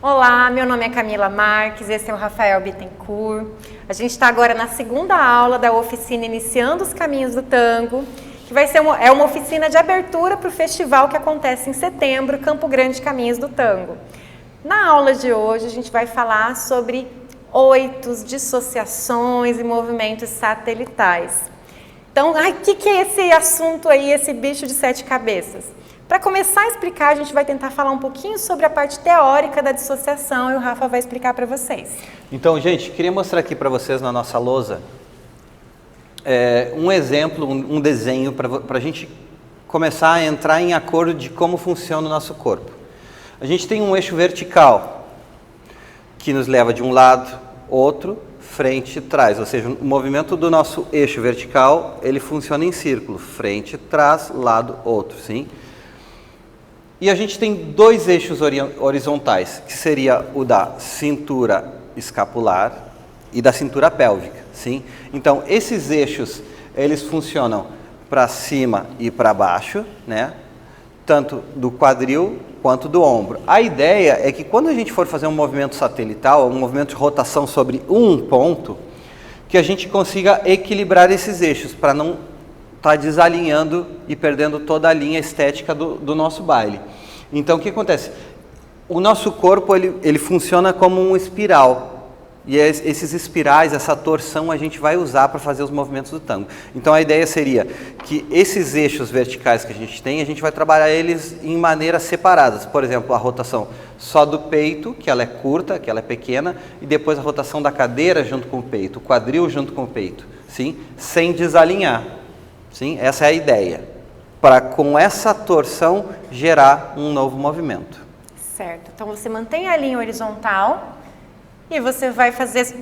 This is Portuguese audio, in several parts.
Olá, meu nome é Camila Marques, esse é o Rafael Bittencourt. A gente está agora na segunda aula da oficina Iniciando os Caminhos do Tango, que vai ser uma oficina de abertura para o festival que acontece em setembro, Campo Grande Caminhos do Tango. Na aula de hoje a gente vai falar sobre oitos, dissociações e movimentos satelitais. Então, o que é esse assunto aí, esse bicho de 7 cabeças? Para começar a explicar, a gente vai tentar falar um pouquinho sobre a parte teórica da dissociação e o Rafa vai explicar para vocês. Então, gente, queria mostrar aqui para vocês na nossa lousa um exemplo, um desenho para a gente começar a entrar em acordo de como funciona o nosso corpo. A gente tem um eixo vertical que nos leva de um lado, outro, frente e trás, ou seja, o movimento do nosso eixo vertical, ele funciona em círculo, frente, trás, lado, outro, sim? E a gente tem dois eixos horizontais, que seria o da cintura escapular e da cintura pélvica, sim? Então, esses eixos, eles funcionam para cima e para baixo, né? Tanto do quadril quanto do ombro. A ideia é que quando a gente for fazer um movimento satelital, um movimento de rotação sobre um ponto, que a gente consiga equilibrar esses eixos, para não estar desalinhando e perdendo toda a linha estética do nosso baile. Então, o que acontece? O nosso corpo, ele funciona como um espiral. E esses espirais, essa torção, a gente vai usar para fazer os movimentos do tango. Então, a ideia seria que esses eixos verticais que a gente vai trabalhar eles em maneiras separadas. Por exemplo, a rotação só do peito, que ela é curta, que ela é pequena, e depois a rotação da cadeira junto com o peito, o quadril junto com o peito, sim? Sem desalinhar. Sim? Essa é a ideia, para com essa torção gerar um novo movimento. Certo, então você mantém a linha horizontal e você vai fazer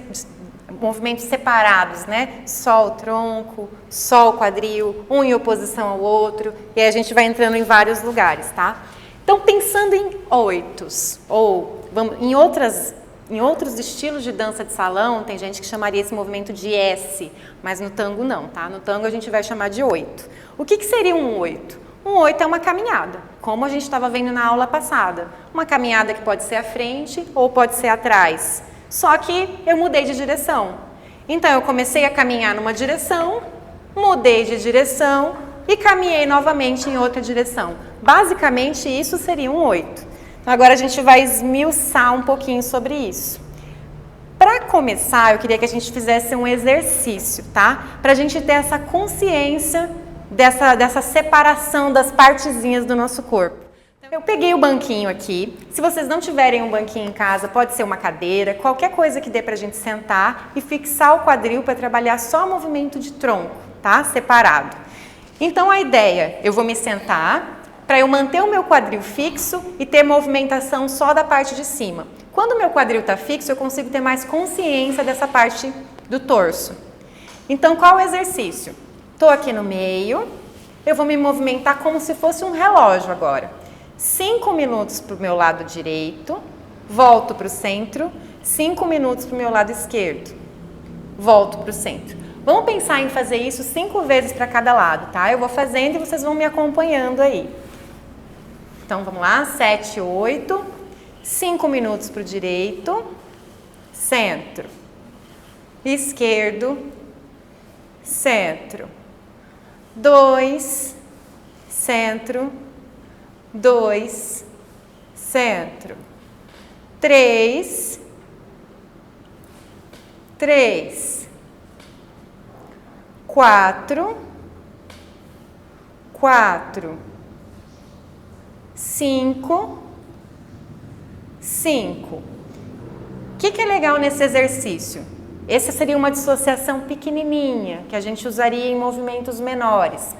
movimentos separados, né? Só o tronco, só o quadril, um em oposição ao outro, e aí a gente vai entrando em vários lugares, tá? Então, pensando em oitos, ou em outros estilos de dança de salão, tem gente que chamaria esse movimento de S, mas no tango não, tá? No tango a gente vai chamar de oito. O que seria um oito? Um oito é uma caminhada, como a gente estava vendo na aula passada. Uma caminhada que pode ser à frente ou pode ser atrás. Só que eu mudei de direção. Então eu comecei a caminhar numa direção, mudei de direção e caminhei novamente em outra direção. Basicamente isso seria um oito. Agora a gente vai esmiuçar um pouquinho sobre isso. Para começar, eu queria que a gente fizesse um exercício, tá? Para a gente ter essa consciência dessa separação das partezinhas do nosso corpo. Eu peguei o banquinho aqui. Se vocês não tiverem um banquinho em casa, pode ser uma cadeira, qualquer coisa que dê para a gente sentar e fixar o quadril para trabalhar só o movimento de tronco, tá? Separado. Então a ideia, eu vou me sentar para eu manter o meu quadril fixo e ter movimentação só da parte de cima. Quando o meu quadril está fixo, eu consigo ter mais consciência dessa parte do torso. Então, qual o exercício? Estou aqui no meio, eu vou me movimentar como se fosse um relógio agora. 5 minutos para o meu lado direito, volto para o centro, 5 minutos para o meu lado esquerdo, volto para o centro. Vamos pensar em fazer isso 5 vezes para cada lado, tá? Eu vou fazendo e vocês vão me acompanhando aí. Então, vamos lá, 7, 8, 5 minutos para o direito, centro, esquerdo, centro, 2, centro, 2, centro, 3, 3, 4, 4, 5, 5. O que é legal nesse exercício? Essa seria uma dissociação pequenininha, que a gente usaria em movimentos menores.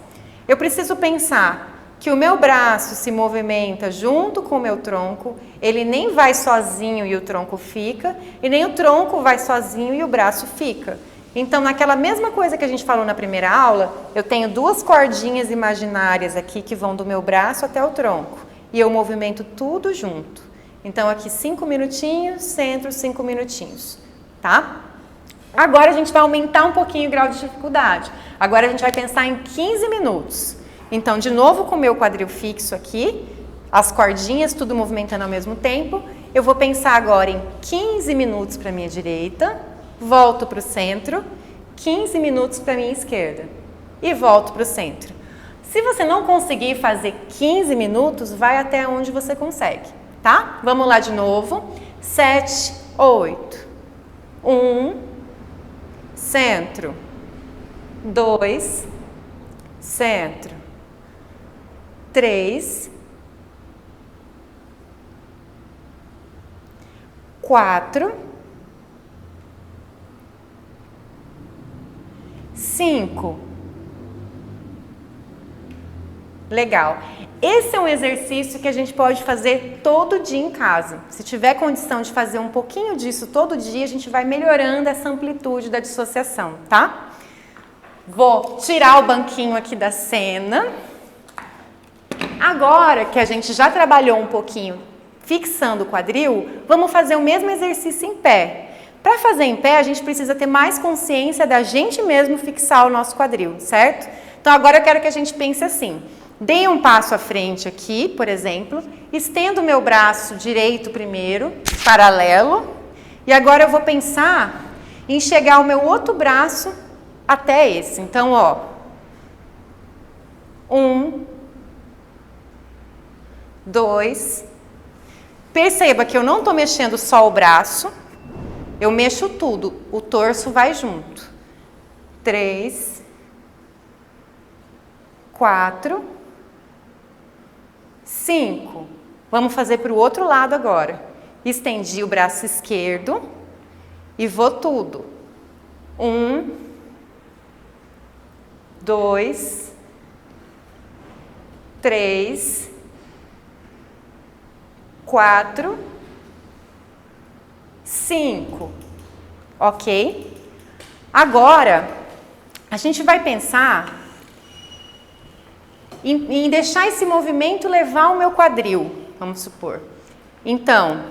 Eu preciso pensar que o meu braço se movimenta junto com o meu tronco, ele nem vai sozinho e o tronco fica, e nem o tronco vai sozinho e o braço fica. Então, naquela mesma coisa que a gente falou na primeira aula, eu tenho 2 cordinhas imaginárias aqui que vão do meu braço até o tronco, e eu movimento tudo junto. Então, aqui 5 minutinhos, centro, 5 minutinhos, tá? Agora a gente vai aumentar um pouquinho o grau de dificuldade. Agora a gente vai pensar em 15 minutos. Então, de novo com o meu quadril fixo aqui, as cordinhas, tudo movimentando ao mesmo tempo. Eu vou pensar agora em 15 minutos para a minha direita, volto para o centro, 15 minutos para a minha esquerda e volto para o centro. Se você não conseguir fazer 15 minutos, vai até onde você consegue, tá? Vamos lá de novo. 7, 8. 1, centro. 2, centro. 3, 4, 5. Legal. Esse é um exercício que a gente pode fazer todo dia em casa. Se tiver condição de fazer um pouquinho disso todo dia, a gente vai melhorando essa amplitude da dissociação, tá? Vou tirar o banquinho aqui da cena. Agora que a gente já trabalhou um pouquinho fixando o quadril, vamos fazer o mesmo exercício em pé. Para fazer em pé, a gente precisa ter mais consciência da gente mesmo fixar o nosso quadril, certo? Então agora eu quero que a gente pense assim. Dei um passo à frente aqui, por exemplo, estendo o meu braço direito primeiro, paralelo, e agora eu vou pensar em chegar o meu outro braço até esse. Então, ó, 1, 2, perceba que eu não estou mexendo só o braço, eu mexo tudo, o torso vai junto. 3, 4, 5. Vamos fazer para o outro lado agora. Estendi o braço esquerdo e vou tudo. 1, 2, 3, 4, 5. Ok? Agora, a gente vai pensar em deixar esse movimento levar o meu quadril, vamos supor. Então,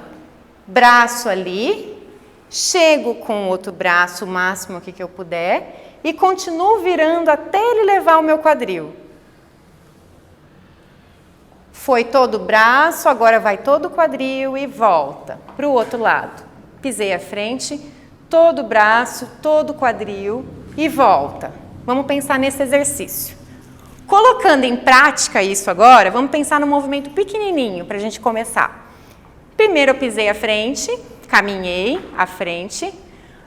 braço ali, chego com o outro braço o máximo que eu puder e continuo virando até ele levar o meu quadril. Foi todo o braço, agora vai todo o quadril e volta para o outro lado. Pisei à frente, todo o braço, todo o quadril e volta. Vamos pensar nesse exercício. Colocando em prática isso agora, vamos pensar no movimento pequenininho para a gente começar. Primeiro eu pisei à frente, caminhei à frente,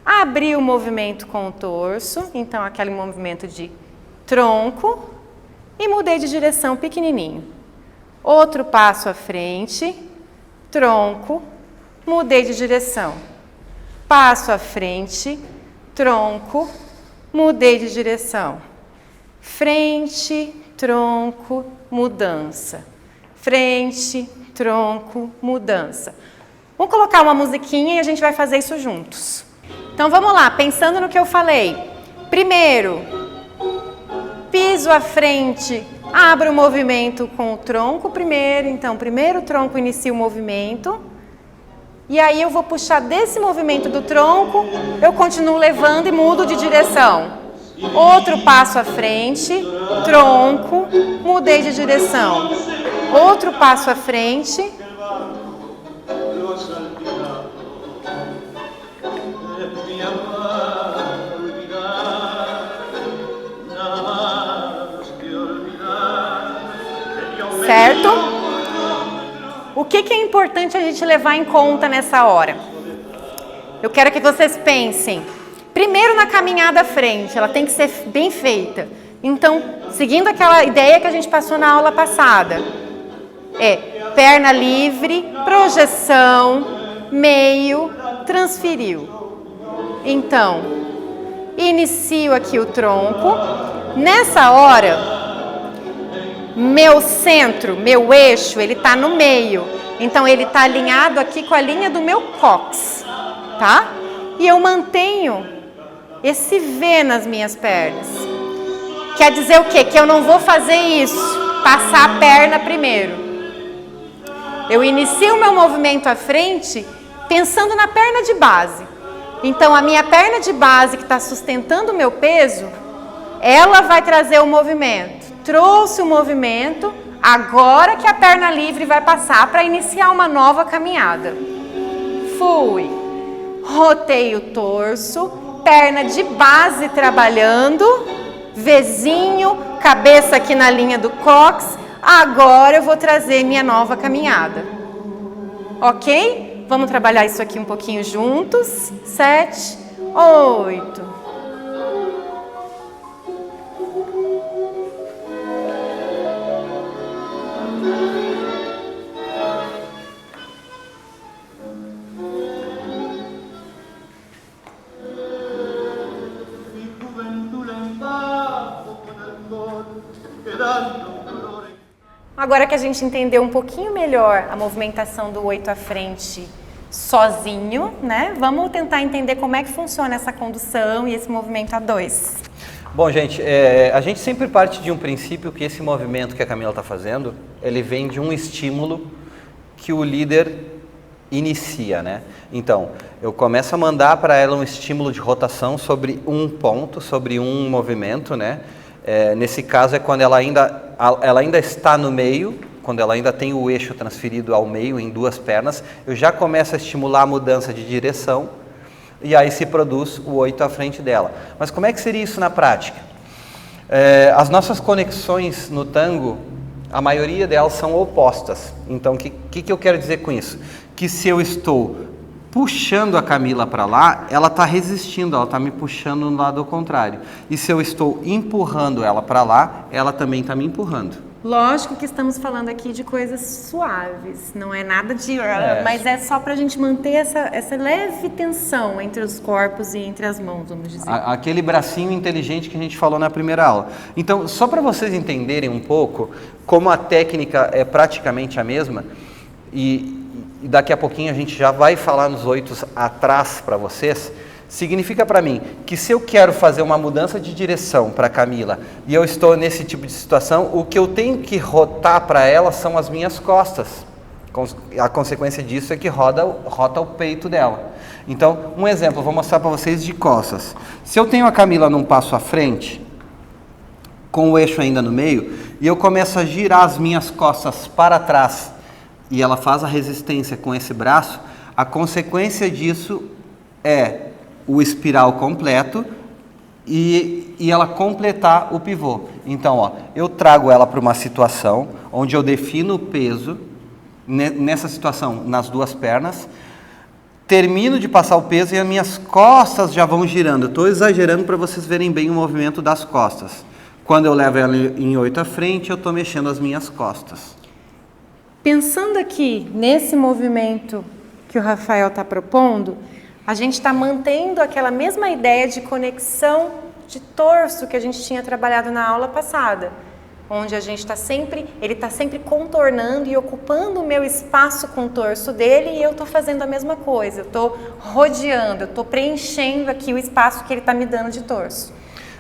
abri o movimento com o torso, então aquele movimento de tronco, e mudei de direção pequenininho. Outro passo à frente, tronco, mudei de direção. Passo à frente, tronco, mudei de direção. Frente, tronco, mudança. Frente, tronco, mudança. Vamos colocar uma musiquinha e a gente vai fazer isso juntos. Então vamos lá, pensando no que eu falei. Primeiro, piso à frente, abro o movimento com o tronco primeiro. Então, primeiro o tronco inicia o movimento. E aí eu vou puxar desse movimento do tronco, eu continuo levando e mudo de direção. Outro passo à frente, tronco, mudei de direção. Outro passo à frente. Certo? O que é importante a gente levar em conta nessa hora? Eu quero que vocês pensem. Primeiro na caminhada à frente, ela tem que ser bem feita. Então, seguindo aquela ideia que a gente passou na aula passada, perna livre, projeção, meio, transferiu. Então, inicio aqui o tronco. Nessa hora, meu centro, meu eixo, ele está no meio. Então, ele está alinhado aqui com a linha do meu cóccix, tá? E eu mantenho esse V nas minhas pernas. Quer dizer o quê? Que eu não vou fazer isso, passar a perna primeiro. Eu inicio o meu movimento à frente pensando na perna de base. Então, a minha perna de base que está sustentando o meu peso, ela vai trazer o movimento. Trouxe o movimento, Agora que a perna livre vai passar para iniciar uma nova caminhada. Fui. Rotei o torso, perna de base trabalhando, Vzinho, cabeça aqui na linha do cóccix. Agora eu vou trazer minha nova caminhada. Ok? Vamos trabalhar isso aqui um pouquinho juntos. 7, 8. Agora que a gente entendeu um pouquinho melhor a movimentação do 8 à frente sozinho, né? Vamos tentar entender como é que funciona essa condução e esse movimento a 2. Bom, gente, a gente sempre parte de um princípio que esse movimento que a Camila está fazendo, ele vem de um estímulo que o líder inicia, né? Então, eu começo a mandar para ela um estímulo de rotação sobre um ponto, sobre um movimento, né? Nesse caso é quando ela ainda está no meio, quando ela ainda tem o eixo transferido ao meio em duas pernas, eu já começo a estimular a mudança de direção e aí se produz o 8 à frente dela. Mas como é que seria isso na prática? As nossas conexões no tango, a maioria delas são opostas. Então, o que eu quero dizer com isso? Que se eu estou puxando a Camila para lá, ela está resistindo, ela está me puxando no lado contrário. E se eu estou empurrando ela para lá, ela também está me empurrando. Lógico que estamos falando aqui de coisas suaves, não é nada de... Mas é só para a gente manter essa leve tensão entre os corpos e entre as mãos, vamos dizer. Aquele bracinho inteligente que a gente falou na primeira aula. Então, só para vocês entenderem um pouco como a técnica é praticamente a mesma, e daqui a pouquinho a gente já vai falar nos 8 atrás para vocês, significa para mim que se eu quero fazer uma mudança de direção para a Camila e eu estou nesse tipo de situação, o que eu tenho que rotar para ela são as minhas costas. A consequência disso é que rota o peito dela. Então, um exemplo, vou mostrar para vocês de costas. Se eu tenho a Camila num passo à frente, com o eixo ainda no meio, e eu começo a girar as minhas costas para trás, e ela faz a resistência com esse braço, a consequência disso é o espiral completo e ela completar o pivô. Então, ó, eu trago ela para uma situação onde eu defino o peso, nessa situação, nas duas pernas, termino de passar o peso e as minhas costas já vão girando. Estou exagerando para vocês verem bem o movimento das costas. Quando eu levo ela em 8 à frente, eu estou mexendo as minhas costas. Pensando aqui nesse movimento que o Rafael está propondo, a gente está mantendo aquela mesma ideia de conexão de torso que a gente tinha trabalhado na aula passada, onde a gente está sempre, ele está sempre contornando e ocupando o meu espaço com o torso dele e eu estou fazendo a mesma coisa, eu estou rodeando, eu estou preenchendo aqui o espaço que ele está me dando de torso.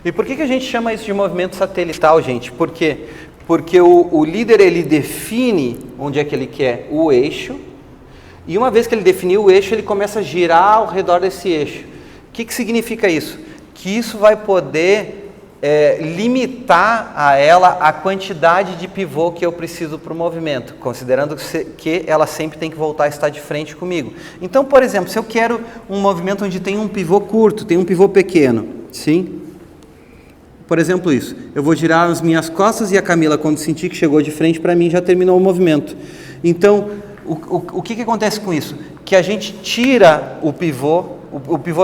E por que a gente chama isso de movimento satelital, gente? Porque o líder, ele define onde é que ele quer o eixo, e uma vez que ele definiu o eixo, ele começa a girar ao redor desse eixo. O que significa isso? Que isso vai poder limitar a ela a quantidade de pivô que eu preciso para o movimento, considerando que ela sempre tem que voltar a estar de frente comigo. Então, por exemplo, se eu quero um movimento onde tem um pivô curto, tem um pivô pequeno, sim? Por exemplo, isso. Eu vou girar as minhas costas e a Camila, quando sentir que chegou de frente para mim, já terminou o movimento. Então, o que acontece com isso? Que a gente tira o pivô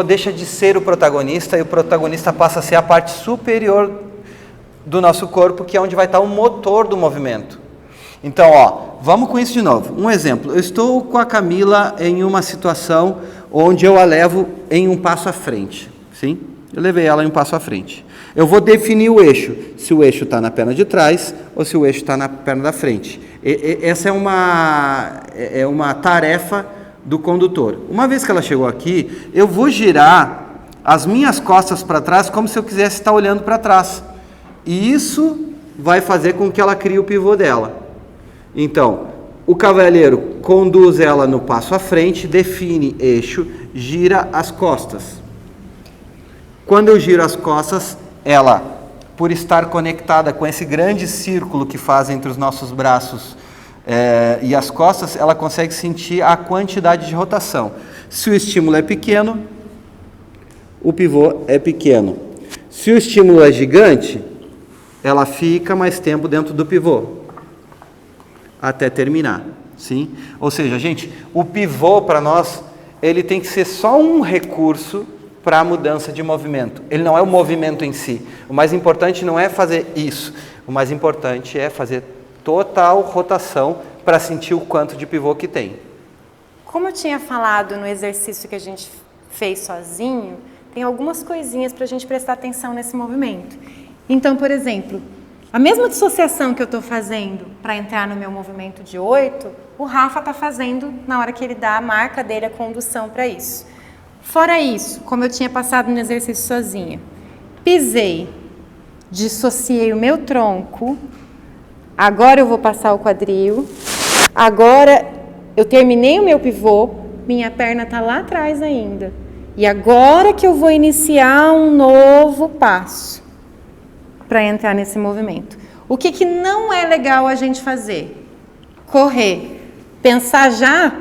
deixa de ser o protagonista e o protagonista passa a ser a parte superior do nosso corpo, que é onde vai estar o motor do movimento. Então, ó, vamos com isso de novo. Um exemplo, eu estou com a Camila em uma situação onde eu a levo em um passo à frente, sim? Eu levei ela em um passo à frente. Eu vou definir o eixo, se o eixo está na perna de trás ou se o eixo está na perna da frente. Essa é uma tarefa do condutor. Uma vez que ela chegou aqui, eu vou girar as minhas costas para trás como se eu quisesse estar olhando para trás. E isso vai fazer com que ela crie o pivô dela. Então, o cavalheiro conduz ela no passo à frente, define eixo, gira as costas. Quando eu giro as costas, ela por estar conectada com esse grande círculo que faz entre os nossos braços e as costas, ela consegue sentir a quantidade de rotação. Se o estímulo é pequeno, o pivô é pequeno. Se o estímulo é gigante, ela fica mais tempo dentro do pivô, até terminar, sim? Ou seja, gente, o pivô para nós, ele tem que ser só um recurso para a mudança de movimento. Ele não é o movimento em si. O mais importante não é fazer isso. O mais importante é fazer total rotação para sentir o quanto de pivô que tem. Como eu tinha falado no exercício que a gente fez sozinho, tem algumas coisinhas para a gente prestar atenção nesse movimento. Então, por exemplo, a mesma dissociação que eu estou fazendo para entrar no meu movimento de 8, o Rafa está fazendo na hora que ele dá a marca dele, a condução para isso. Fora isso, como eu tinha passado no exercício sozinha, pisei, dissociei o meu tronco, agora eu vou passar o quadril, agora eu terminei o meu pivô, minha perna está lá atrás ainda. E agora que eu vou iniciar um novo passo para entrar nesse movimento. O que não é legal a gente fazer? Correr. Pensar já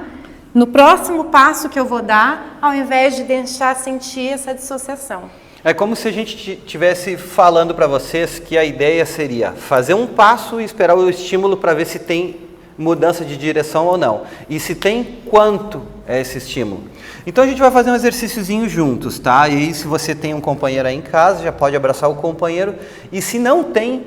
no próximo passo que eu vou dar, ao invés de deixar sentir essa dissociação. É como se a gente estivesse falando para vocês que a ideia seria fazer um passo e esperar o estímulo para ver se tem mudança de direção ou não. E se tem, quanto é esse estímulo. Então a gente vai fazer um exercíciozinho juntos, tá? E aí, se você tem um companheiro aí em casa, já pode abraçar o companheiro. E se não tem,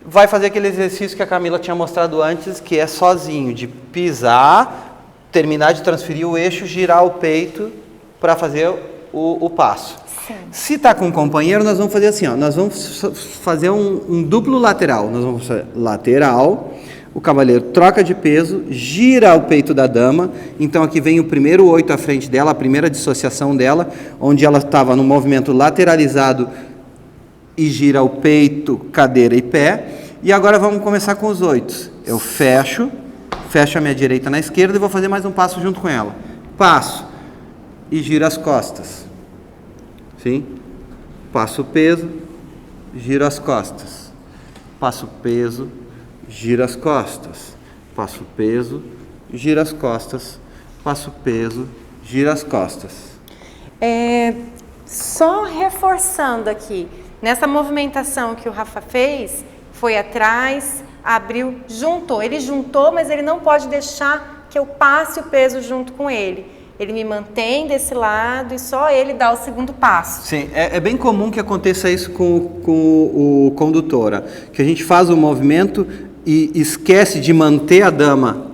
vai fazer aquele exercício que a Camila tinha mostrado antes, que é sozinho, de pisar, terminar de transferir o eixo, girar o peito para fazer o passo. Sim. Se está com um companheiro, nós vamos fazer assim, ó, nós vamos fazer um duplo lateral. Nós vamos fazer lateral. O cavaleiro troca de peso, gira o peito da dama, então aqui vem o primeiro 8 à frente dela, a primeira dissociação dela, onde ela estava no movimento lateralizado e gira o peito, cadeira e pé. E agora vamos começar com os 8. Eu fecho a minha direita na esquerda e vou fazer mais um passo junto com ela. Passo e giro as costas. Sim? Passo o peso, giro as costas. Passo o peso, gira as costas, passo o peso, gira as costas, passo o peso, gira as costas. Só reforçando aqui, nessa movimentação que o Rafa fez, foi atrás, abriu, juntou. Ele juntou, mas ele não pode deixar que eu passe o peso junto com ele. Ele me mantém desse lado e só ele dá o segundo passo. Sim, é bem comum que aconteça isso com o condutora, que a gente faz o movimento e esquece de manter a dama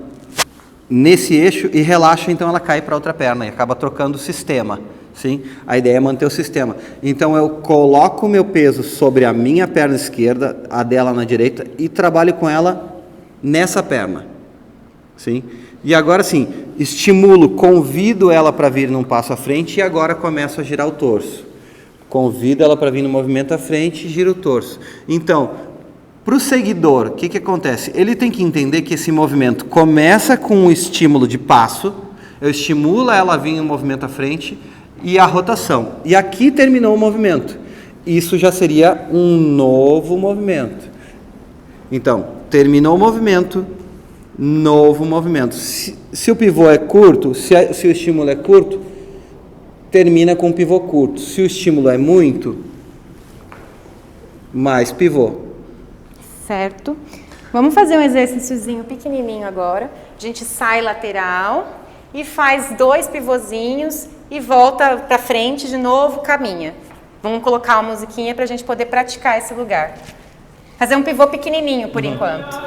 nesse eixo e relaxa, então ela cai para outra perna e acaba trocando o sistema. Sim? A ideia é manter o sistema. Então eu coloco o meu peso sobre a minha perna esquerda, a dela na direita, e trabalho com ela nessa perna. Sim? E agora sim, estimulo, convido ela para vir num passo à frente e agora começo a girar o torso. Convido ela para vir no movimento à frente e giro o torso. Então, para o seguidor, o que acontece? Ele tem que entender que esse movimento começa com um estímulo de passo, eu estimulo ela a vir no movimento à frente e a rotação. E aqui terminou o movimento. Isso já seria um novo movimento. Então, terminou o movimento, novo movimento. Se o pivô é curto, se o estímulo é curto, termina com um pivô curto. Se o estímulo é muito, mais pivô. Certo? Vamos fazer um exercíciozinho pequenininho agora. A gente sai lateral e faz 2 pivôzinhos e volta para frente de novo, caminha. Vamos colocar uma musiquinha para a gente poder praticar esse lugar. Fazer um pivô pequenininho por enquanto.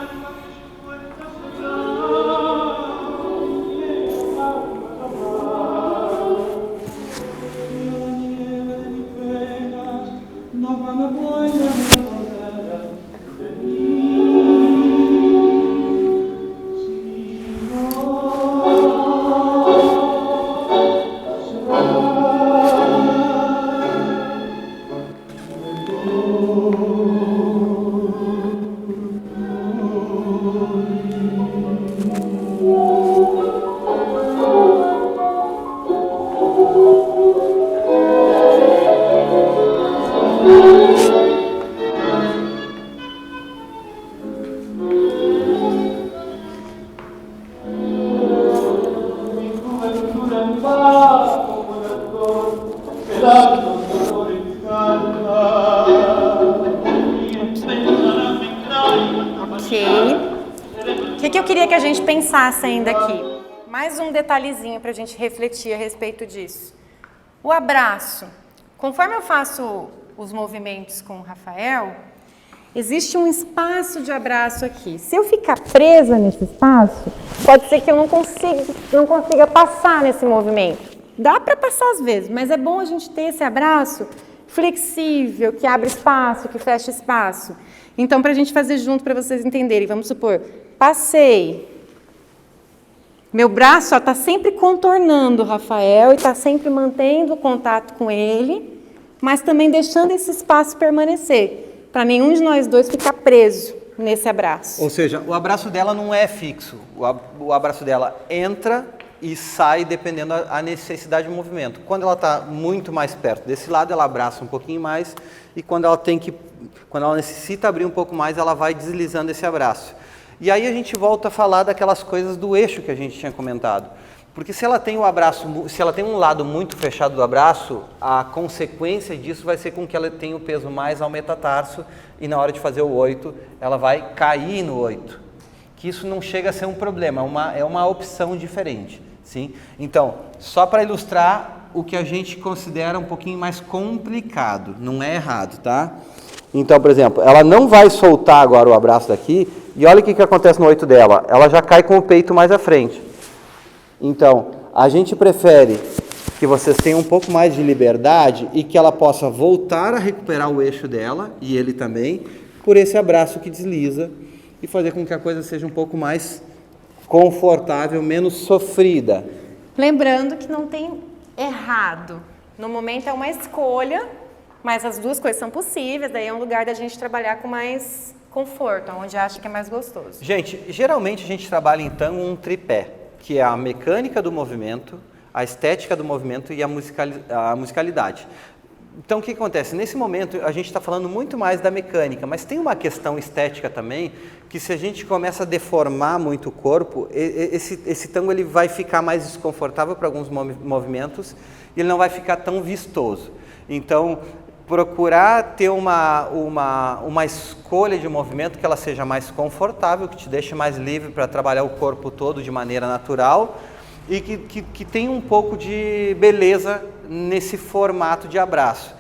que a gente pensasse ainda aqui. Mais um detalhezinho para a gente refletir a respeito disso. O abraço. Conforme eu faço os movimentos com o Rafael, existe um espaço de abraço aqui. Se eu ficar presa nesse espaço, pode ser que eu não consiga passar nesse movimento. Dá para passar às vezes, mas é bom a gente ter esse abraço flexível, que abre espaço, que fecha espaço. Então, para a gente fazer junto, para vocês entenderem, vamos supor, passei. Meu braço está sempre contornando o Rafael e está sempre mantendo o contato com ele, mas também deixando esse espaço permanecer, para nenhum de nós dois ficar preso nesse abraço. Ou seja, o abraço dela não é fixo, o abraço dela entra e sai dependendo da necessidade de movimento. Quando ela está muito mais perto desse lado, ela abraça um pouquinho mais, e quando ela necessita abrir um pouco mais, ela vai deslizando esse abraço. E aí a gente volta a falar daquelas coisas do eixo que a gente tinha comentado. Porque se ela tem um lado muito fechado do abraço, a consequência disso vai ser com que ela tenha o peso mais ao metatarso, e na hora de fazer o 8, ela vai cair no 8. Que isso não chega a ser um problema, é uma opção diferente. Sim? Então, só para ilustrar o que a gente considera um pouquinho mais complicado, não é errado, tá? Então, por exemplo, ela não vai soltar agora o abraço daqui, e olha o que acontece no 8 dela, ela já cai com o peito mais à frente. Então, a gente prefere que vocês tenham um pouco mais de liberdade e que ela possa voltar a recuperar o eixo dela, e ele também, por esse abraço que desliza, e fazer com que a coisa seja um pouco mais confortável, menos sofrida. Lembrando que não tem errado. No momento é uma escolha, mas as duas coisas são possíveis, daí é um lugar da gente trabalhar com mais conforto, onde acha que é mais gostoso. Gente, geralmente a gente trabalha em tango um tripé, que é a mecânica do movimento, a estética do movimento e a musicalidade. Então, o que acontece? Nesse momento, a gente está falando muito mais da mecânica, mas tem uma questão estética também, que se a gente começa a deformar muito o corpo, esse tango ele vai ficar mais desconfortável para alguns movimentos e ele não vai ficar tão vistoso. Então, procurar ter uma escolha de movimento que ela seja mais confortável, que te deixe mais livre para trabalhar o corpo todo de maneira natural, e que tenha um pouco de beleza nesse formato de abraço.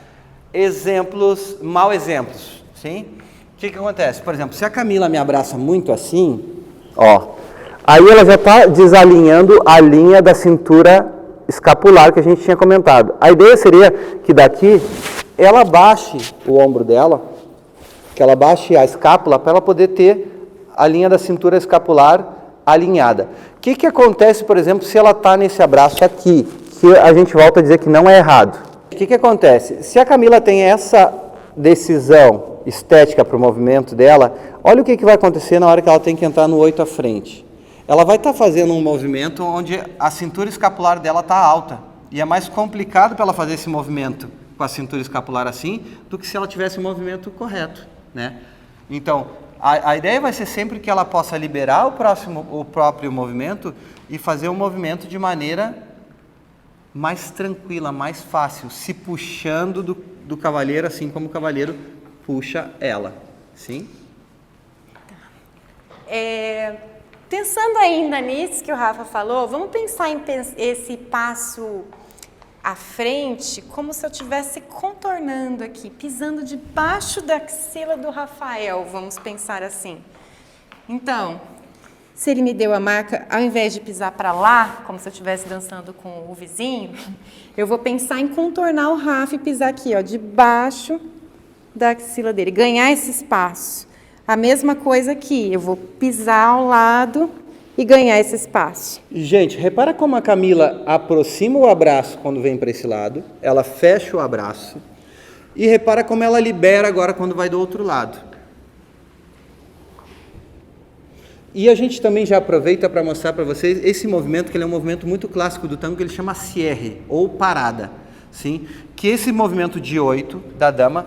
Mau exemplos, sim? O que acontece? Por exemplo, se a Camila me abraça muito assim, ó, aí ela já está desalinhando a linha da cintura escapular que a gente tinha comentado. A ideia seria que daqui ela baixe o ombro dela, que ela baixe a escápula para ela poder ter a linha da cintura escapular alinhada. O que acontece, por exemplo, se ela está nesse abraço aqui, que a gente volta a dizer que não é errado? O que acontece? Se a Camila tem essa decisão estética para o movimento dela, olha o que vai acontecer na hora que ela tem que entrar no 8 à frente. Ela vai estar fazendo um movimento onde a cintura escapular dela está alta, e é mais complicado para ela fazer esse movimento com a cintura escapular assim, do que se ela tivesse o movimento correto, né? Então, a ideia vai ser sempre que ela possa liberar o próprio movimento e fazer o movimento de maneira mais tranquila, mais fácil, se puxando do cavalheiro, assim como o cavalheiro puxa ela. Sim? Pensando ainda nisso que o Rafa falou, vamos pensar em esse passo à frente, como se eu estivesse contornando aqui, pisando debaixo da axila do Rafael, vamos pensar assim. Então, se ele me deu a marca, ao invés de pisar para lá, como se eu estivesse dançando com o vizinho, eu vou pensar em contornar o Rafa e pisar aqui, ó, debaixo da axila dele, ganhar esse espaço. A mesma coisa aqui, eu vou pisar ao lado e ganhar esse espaço. Gente, repara como a Camila aproxima o abraço quando vem para esse lado, ela fecha o abraço, e repara como ela libera agora quando vai do outro lado. E a gente também já aproveita para mostrar para vocês esse movimento, que ele é um movimento muito clássico do tango, que ele chama cierre, ou parada, sim? Que esse movimento de 8 da dama,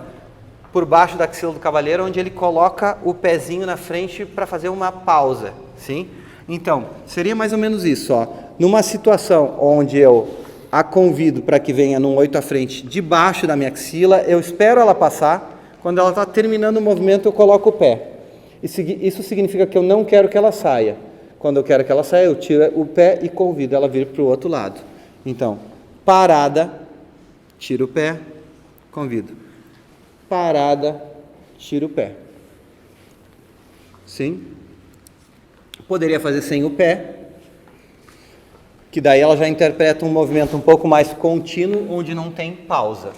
por baixo da axila do cavaleiro, onde ele coloca o pezinho na frente para fazer uma pausa, sim? Então, seria mais ou menos isso, ó. Numa situação onde eu a convido para que venha num 8 à frente, debaixo da minha axila, eu espero ela passar, quando ela está terminando o movimento, eu coloco o pé. Isso significa que eu não quero que ela saia. Quando eu quero que ela saia, eu tiro o pé e convido ela a vir para o outro lado. Então, parada, tiro o pé, convido. Parada, tiro o pé. Sim? Poderia fazer sem o pé, que daí ela já interpreta um movimento um pouco mais contínuo, onde não tem pausa.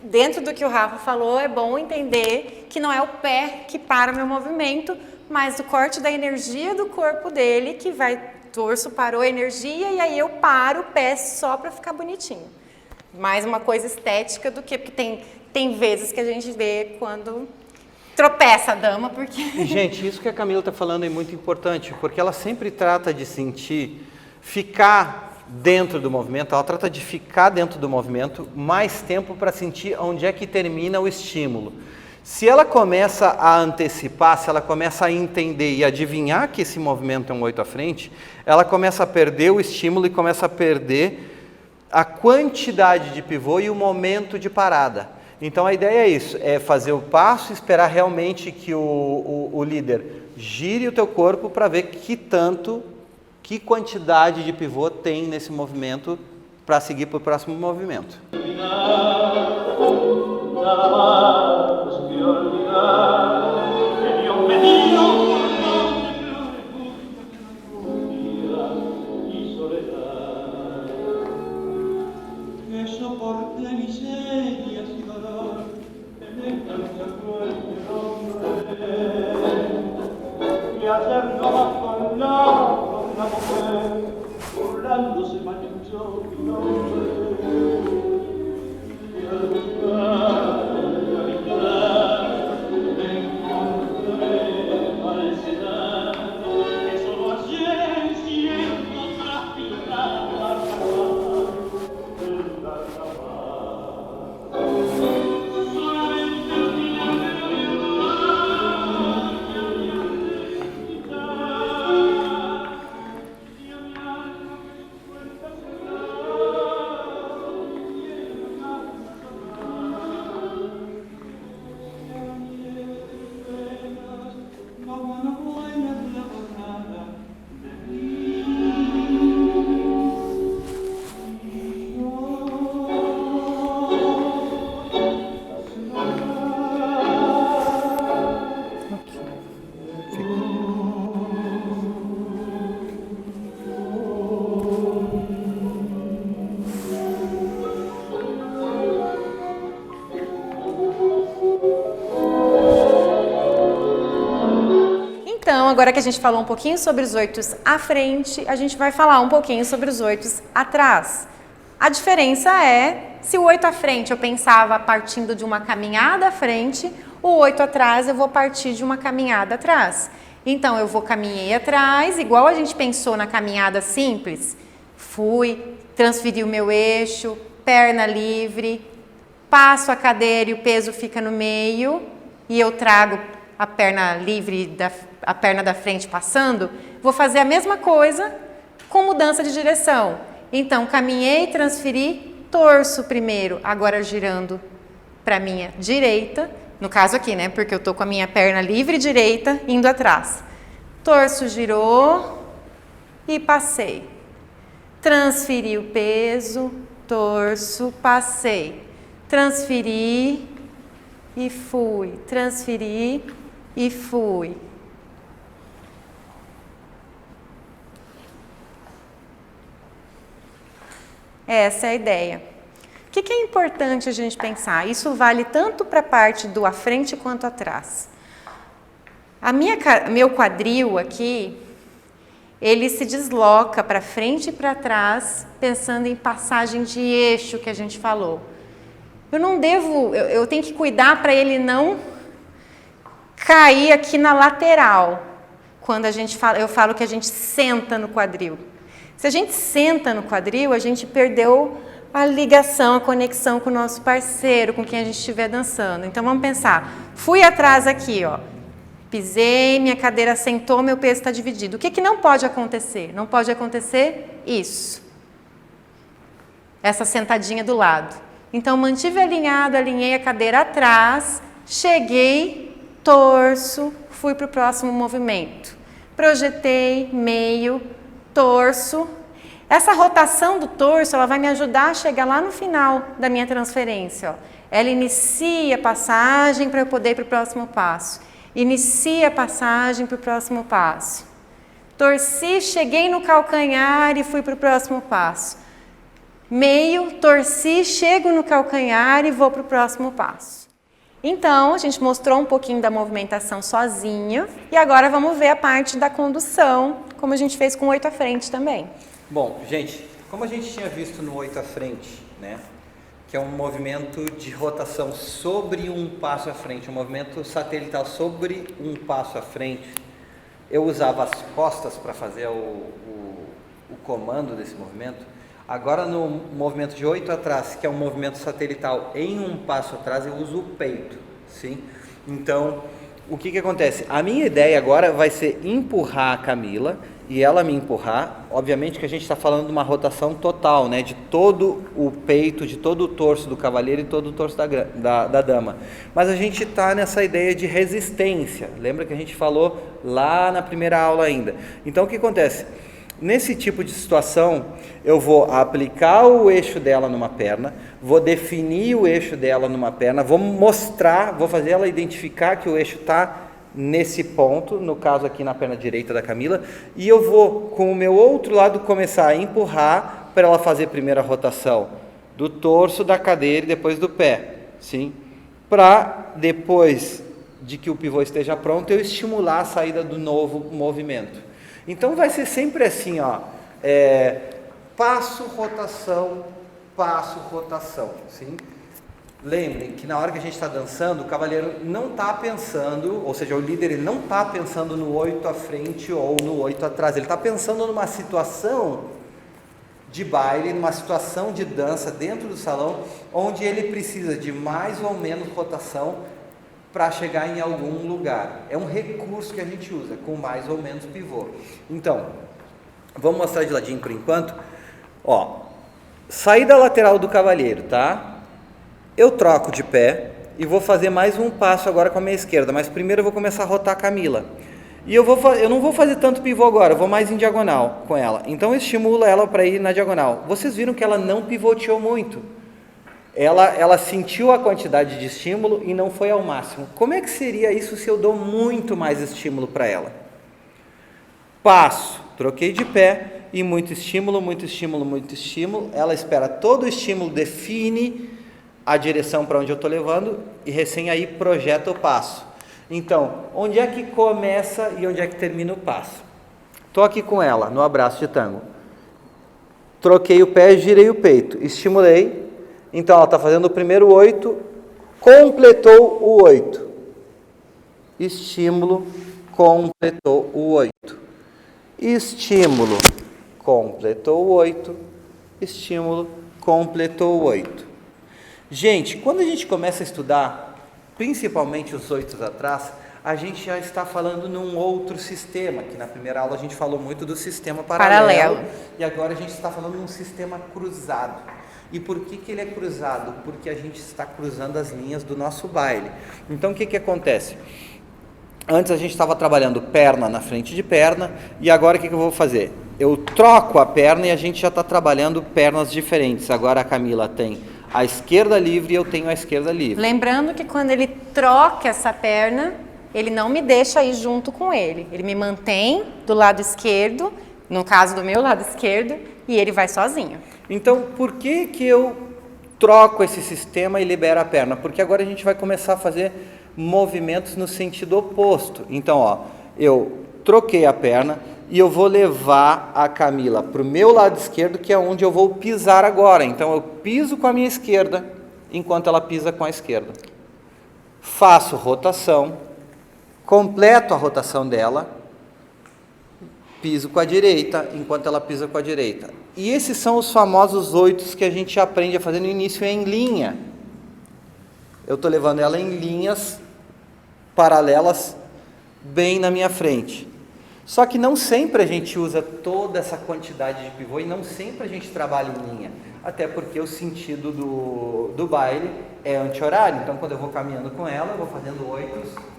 Dentro do que o Rafa falou, é bom entender que não é o pé que para o meu movimento, mas o corte da energia do corpo dele, que vai, torso parou a energia, e aí eu paro o pé só para ficar bonitinho. Mais uma coisa estética do que, porque tem vezes que a gente vê quando tropeça a dama, porque... Gente, isso que a Camila está falando é muito importante, porque ela sempre trata de sentir, ficar dentro do movimento, ela trata de ficar dentro do movimento mais tempo para sentir onde é que termina o estímulo. Se ela começa a antecipar, se ela começa a entender e adivinhar que esse movimento é um 8 à frente, ela começa a perder o estímulo e começa a perder a quantidade de pivô e o momento de parada. Então a ideia é isso, é fazer o passo, esperar realmente que o líder gire o teu corpo para ver que quantidade de pivô tem nesse movimento para seguir para o próximo movimento. Então, agora que a gente falou um pouquinho sobre os 8 à frente, a gente vai falar um pouquinho sobre os 8 atrás. A diferença é, se o 8 à frente eu pensava partindo de uma caminhada à frente, o 8 atrás eu vou partir de uma caminhada atrás. Então, eu caminhei atrás, igual a gente pensou na caminhada simples, fui, transferi o meu eixo, perna livre, passo a cadeira e o peso fica no meio, e eu trago a perna livre, a perna da frente passando, vou fazer a mesma coisa com mudança de direção. Então, caminhei, transferi, torço primeiro, agora girando para a minha direita, no caso aqui, né, porque eu estou com a minha perna livre direita indo atrás. Torço, girou e passei. Transferi o peso, torço, passei. Transferi e fui, transferi e fui. Essa é a ideia. O que é importante a gente pensar? Isso vale tanto para a parte do à frente quanto atrás. Meu quadril aqui, ele se desloca para frente e para trás, pensando em passagem de eixo que a gente falou. Eu tenho que cuidar para ele não cair aqui na lateral. Quando eu falo que a gente senta no quadril. Se a gente senta no quadril, a gente perdeu a ligação, a conexão com o nosso parceiro, com quem a gente estiver dançando. Então vamos pensar, fui atrás aqui, ó, pisei, minha cadeira sentou, meu peso está dividido. O que não pode acontecer? Não pode acontecer isso. Essa sentadinha do lado. Então mantive alinhado, alinhei a cadeira atrás, cheguei, torço, fui para o próximo movimento. projetei, meio, torço. Essa rotação do torso, ela vai me ajudar a chegar lá no final da minha transferência. Ó. Ela inicia a passagem para eu poder ir para o próximo passo. Inicia a passagem para o próximo passo. Torci, cheguei no calcanhar e fui para o próximo passo. Meio, torci, chego no calcanhar e vou para o próximo passo. Então, a gente mostrou um pouquinho da movimentação sozinha e agora vamos ver a parte da condução, como a gente fez com o 8 à frente também. Bom, gente, como a gente tinha visto no 8 à frente, né, que é um movimento de rotação sobre um passo à frente, um movimento satelital sobre um passo à frente, eu usava as costas para fazer o comando desse movimento. Agora no movimento de 8 atrás, que é um movimento satelital em um passo atrás, eu uso o peito, sim? Então, o que acontece? A minha ideia agora vai ser empurrar a Camila e ela me empurrar. Obviamente que a gente está falando de uma rotação total, né? De todo o peito, de todo o torso do cavaleiro e todo o torso da dama. Mas a gente está nessa ideia de resistência. Lembra que a gente falou lá na primeira aula ainda. Então, o que acontece? Nesse tipo de situação, eu vou aplicar o eixo dela numa perna, vou definir o eixo dela numa perna, vou mostrar, vou fazer ela identificar que o eixo está nesse ponto, no caso aqui na perna direita da Camila, e eu vou, com o meu outro lado, começar a empurrar para ela fazer primeiro a rotação do torso, da cadeira e depois do pé, sim? Para depois de que o pivô esteja pronto, eu estimular a saída do novo movimento. Então vai ser sempre assim, ó, passo, rotação, sim? Lembrem que na hora que a gente está dançando, o cavaleiro não está pensando, ou seja, o líder ele não está pensando no 8 à frente ou no 8 atrás, ele está pensando numa situação de baile, numa situação de dança dentro do salão, onde ele precisa de mais ou menos rotação para chegar em algum lugar. É um recurso que a gente usa, com mais ou menos pivô. Então, vamos mostrar de ladinho por enquanto. Ó, saída lateral do cavaleiro, tá? Eu troco de pé e vou fazer mais um passo agora com a minha esquerda, mas primeiro eu vou começar a rotar a Camila. E eu não vou fazer tanto pivô agora, eu vou mais em diagonal com ela. Então eu estimulo ela para ir na diagonal. Vocês viram que ela não pivoteou muito. Ela sentiu a quantidade de estímulo e não foi ao máximo. Como é que seria isso se eu dou muito mais estímulo para ela? Passo, troquei de pé e muito estímulo, muito estímulo, muito estímulo. Ela espera todo o estímulo, define a direção para onde eu estou levando e recém aí projeta o passo. Então, onde é que começa e onde é que termina o passo? Estou aqui com ela no abraço de tango. Troquei o pé, girei o peito, estimulei. Então, ela está fazendo o primeiro 8, completou o 8. Estímulo, completou o 8. Estímulo, completou o 8. Estímulo, completou o 8. Gente, quando a gente começa a estudar, principalmente os 8 atrás, a gente já está falando num outro sistema, que na primeira aula a gente falou muito do sistema paralelo. E agora a gente está falando de um sistema cruzado. E por que ele é cruzado? Porque a gente está cruzando as linhas do nosso baile. Então o que acontece? Antes a gente estava trabalhando perna na frente de perna, e agora o que eu vou fazer? Eu troco a perna e a gente já está trabalhando pernas diferentes. Agora a Camila tem a esquerda livre e eu tenho a esquerda livre. Lembrando que quando ele troca essa perna, ele não me deixa ir junto com ele. Ele me mantém do lado esquerdo, no caso do meu lado esquerdo, e ele vai sozinho. Então, por que eu troco esse sistema e libero a perna? Porque agora a gente vai começar a fazer movimentos no sentido oposto. Então, ó, eu troquei a perna e eu vou levar a Camila para o meu lado esquerdo, que é onde eu vou pisar agora. Então, eu piso com a minha esquerda, enquanto ela pisa com a esquerda. Faço rotação, completo a rotação dela, piso com a direita, enquanto ela pisa com a direita. E esses são os famosos 8 que a gente aprende a fazer no início em linha. Eu estou levando ela em linhas paralelas bem na minha frente. Só que não sempre a gente usa toda essa quantidade de pivô e não sempre a gente trabalha em linha. Até porque o sentido do baile é anti-horário. Então, quando eu vou caminhando com ela, eu vou fazendo 8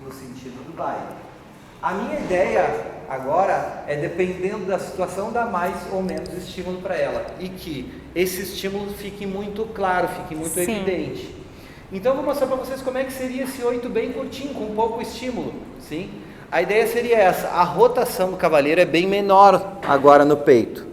no sentido do baile. A minha ideia agora é dependendo da situação, dar mais ou menos estímulo para ela. E que esse estímulo fique muito claro, fique muito evidente. Então eu vou mostrar para vocês como é que seria esse 8 bem curtinho, com pouco estímulo. Sim? A ideia seria essa, a rotação do cavaleiro é bem menor agora no peito.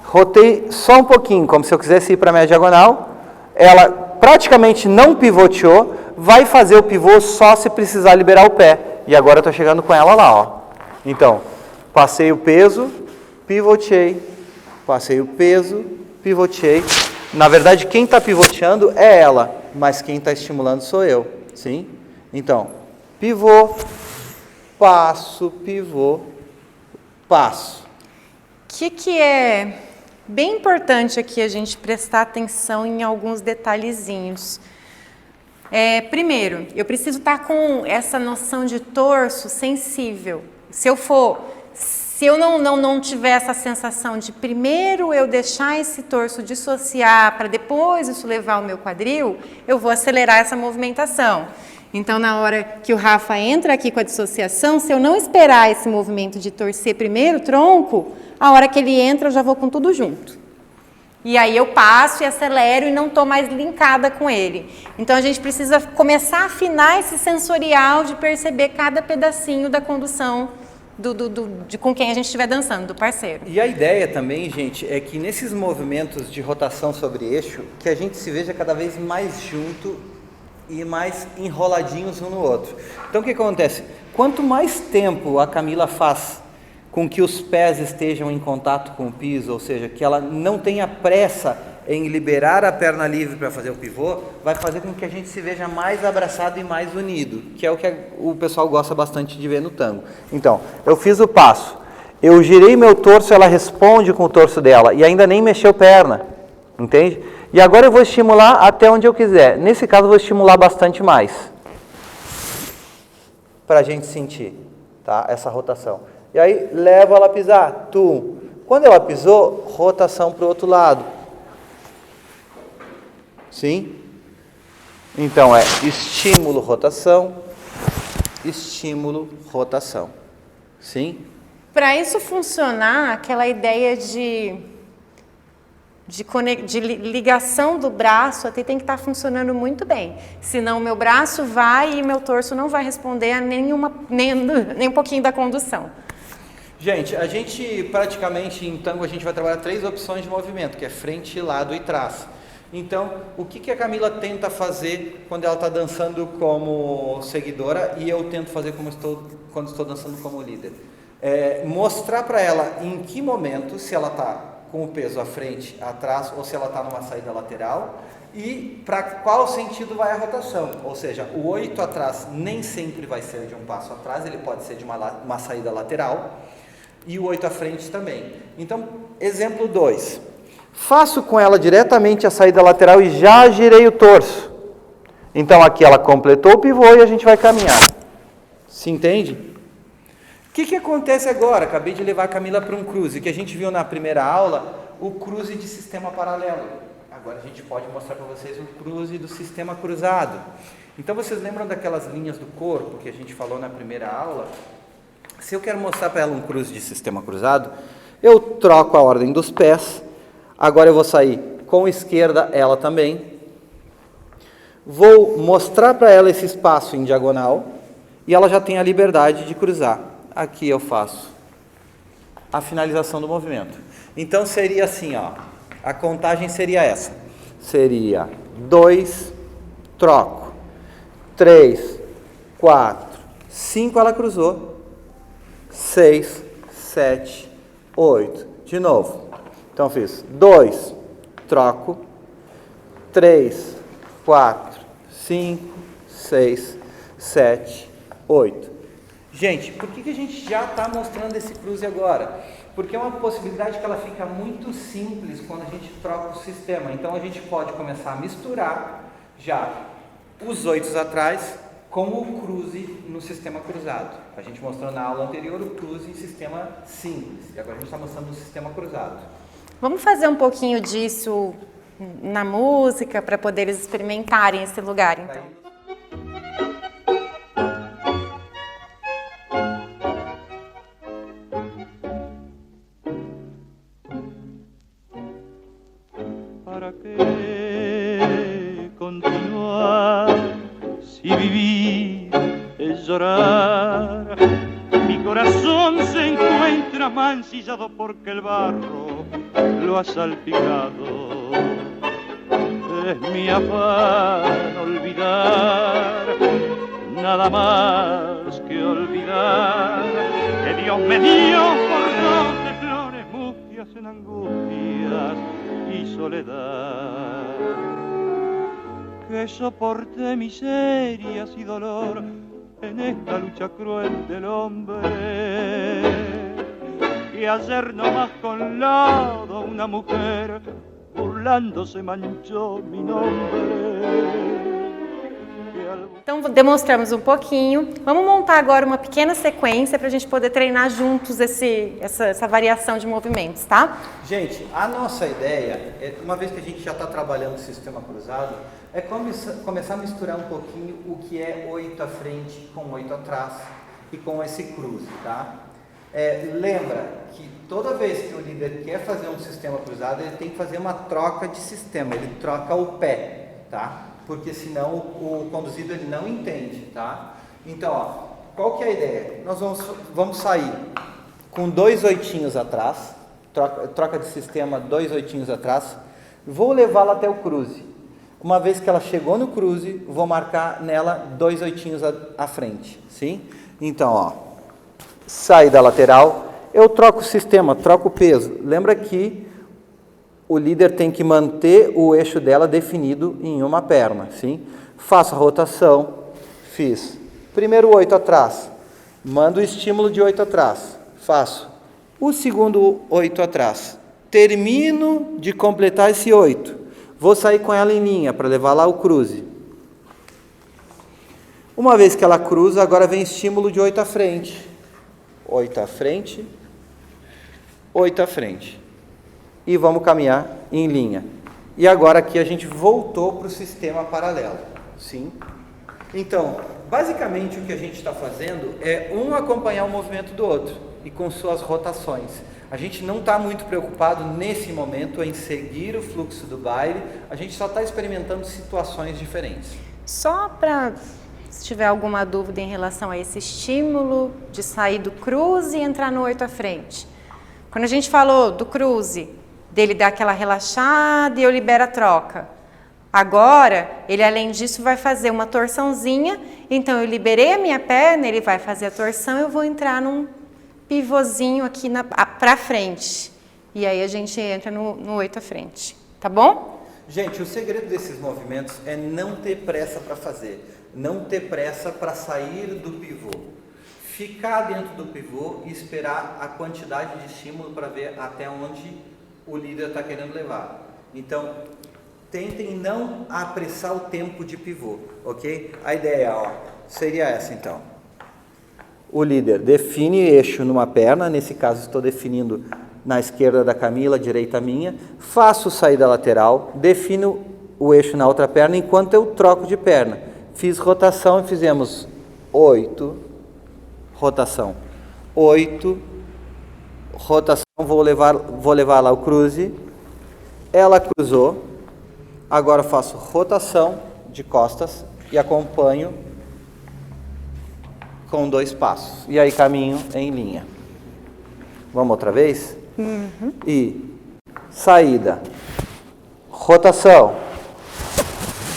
Rotei só um pouquinho, como se eu quisesse ir para a minha diagonal. Ela praticamente não pivoteou, vai fazer o pivô só se precisar liberar o pé. E agora eu estou chegando com ela lá, ó. Então, passei o peso, pivotei, passei o peso, pivotei. Na verdade, quem está pivoteando é ela, mas quem está estimulando sou eu, sim? Então, pivô, passo, pivô, passo. O que é bem importante aqui a gente prestar atenção em alguns detalhezinhos. Primeiro, eu preciso estar com essa noção de torso sensível. Se eu não tiver essa sensação de primeiro eu deixar esse torso dissociar para depois isso levar ao meu quadril, eu vou acelerar essa movimentação. Então, na hora que o Rafa entra aqui com a dissociação, se eu não esperar esse movimento de torcer primeiro o tronco, a hora que ele entra eu já vou com tudo junto. E aí eu passo e acelero e não estou mais linkada com ele. Então a gente precisa começar a afinar esse sensorial de perceber cada pedacinho da condução de com quem a gente estiver dançando, do parceiro. E a ideia também, gente, é que nesses movimentos de rotação sobre eixo, que a gente se veja cada vez mais junto e mais enroladinhos um no outro. Então o que acontece? Quanto mais tempo a Camila faz com que os pés estejam em contato com o piso, ou seja, que ela não tenha pressa em liberar a perna livre para fazer o pivô, vai fazer com que a gente se veja mais abraçado e mais unido, que é o que o pessoal gosta bastante de ver no tango. Então, eu fiz o passo, eu girei meu torso, ela responde com o torso dela, e ainda nem mexeu perna, entende? E agora eu vou estimular até onde eu quiser. Nesse caso, eu vou estimular bastante mais, para a gente sentir, tá? Essa rotação. E aí, levo ela a pisar. Tum. Quando ela pisou, rotação para o outro lado. Sim? Então, é estímulo, rotação. Estímulo, rotação. Sim? Para isso funcionar, aquela ideia de ligação do braço até tem que estar funcionando muito bem. Senão, meu braço vai e meu torso não vai responder a nem um pouquinho da condução. Gente, a gente praticamente em tango a gente vai trabalhar 3 opções de movimento, que é frente, lado e trás. Então, o que a Camila tenta fazer quando ela está dançando como seguidora e eu tento fazer quando estou dançando como líder? Mostrar para ela em que momento, se ela está com o peso à frente, atrás, ou se ela está numa saída lateral, e para qual sentido vai a rotação. Ou seja, o 8 atrás nem sempre vai ser de um passo atrás, ele pode ser de uma saída lateral. E o 8 à frente também. Então, exemplo 2. Faço com ela diretamente a saída lateral e já girei o torso. Então, aqui ela completou o pivô e a gente vai caminhar. Se entende? O que acontece agora? Acabei de levar a Camila para um cruze, que a gente viu na primeira aula, o cruze de sistema paralelo. Agora a gente pode mostrar para vocês o cruze do sistema cruzado. Então, vocês lembram daquelas linhas do corpo que a gente falou na primeira aula? Se eu quero mostrar para ela um cruze de sistema cruzado, eu troco a ordem dos pés. Agora eu vou sair com a esquerda, ela também. Vou mostrar para ela esse espaço em diagonal e ela já tem a liberdade de cruzar. Aqui eu faço a finalização do movimento. Então seria assim, ó. A contagem seria essa. Seria 2, troco. 3, 4, 5, ela cruzou. 6, 7, 8. De novo. Então fiz 2, troco. 3, 4, 5, 6, 7, 8. Gente, por que a gente já está mostrando esse cruze agora? Porque é uma possibilidade que ela fica muito simples quando a gente troca o sistema. Então a gente pode começar a misturar já os 8 atrás com o cruze no sistema cruzado. A gente mostrou na aula anterior o cruze em sistema simples. E agora a gente está mostrando o sistema cruzado. Vamos fazer um pouquinho disso na música para poder eles experimentarem esse lugar, então. ¿Para qué continuar si vivir es llorar? Mi corazón se encuentra mancillado porque el barro lo ha salpicado. Es mi afán olvidar, nada más que olvidar que Dios me dio cordón de flores mustias en angustias y soledad. Que soporté miserias y dolor en esta lucha cruel del hombre, que ayer nomás con lodo una mujer burlándose manchó mi nombre. Então, demonstramos um pouquinho. Vamos montar agora uma pequena sequência para a gente poder treinar juntos essa variação de movimentos, tá? Gente, a nossa ideia, uma vez que a gente já está trabalhando o sistema cruzado, é começar a misturar um pouquinho o que é 8 à frente com 8 atrás e com esse cruze, tá? Lembra que toda vez que o líder quer fazer um sistema cruzado, ele tem que fazer uma troca de sistema, ele troca o pé, tá? Porque senão o conduzido ele não entende, tá? Então, ó, qual que é a ideia? Nós vamos sair com 2 oitinhos atrás, troca de sistema 2 oitinhos atrás, vou levá-la até o cruze. Uma vez que ela chegou no cruze, vou marcar nela 2 oitinhos à frente, sim? Então, ó, sai da lateral, eu troco o sistema, troco o peso. Lembra que o líder tem que manter o eixo dela definido em uma perna, sim? Faço a rotação, fiz. Primeiro 8 atrás, mando o estímulo de 8 atrás, faço o segundo 8 atrás, termino de completar esse 8, vou sair com ela em linha para levar lá o cruze. Uma vez que ela cruza, agora vem estímulo de 8 à frente, 8 à frente, 8 à frente. E vamos caminhar em linha. E agora aqui a gente voltou para o sistema paralelo, sim? Então, basicamente o que a gente está fazendo é um acompanhar o movimento do outro e com suas rotações. A gente não está muito preocupado nesse momento em seguir o fluxo do baile, a gente só está experimentando situações diferentes. Só para, se tiver alguma dúvida em relação a esse estímulo de sair do cruze e entrar no 8 à frente. Quando a gente falou do cruze, dele dar aquela relaxada e eu libero a troca. Agora, ele além disso vai fazer uma torçãozinha, então eu liberei a minha perna, ele vai fazer a torção, eu vou entrar num pivôzinho aqui para frente. E aí a gente entra no 8 à frente, tá bom? Gente, o segredo desses movimentos é não ter pressa para fazer, não ter pressa para sair do pivô. Ficar dentro do pivô e esperar a quantidade de estímulo para ver até onde o líder está querendo levar. Então, tentem não apressar o tempo de pivô, ok? A ideia, ó, seria essa então. O líder define eixo numa perna, nesse caso estou definindo na esquerda da Camila, direita minha, faço saída lateral, defino o eixo na outra perna enquanto eu troco de perna. Fiz rotação e fizemos 8, rotação, 8, rotação, vou levar lá o cruze, ela cruzou, agora faço rotação de costas e acompanho com 2 passos, e aí caminho em linha. Vamos outra vez? Uhum. E saída, rotação,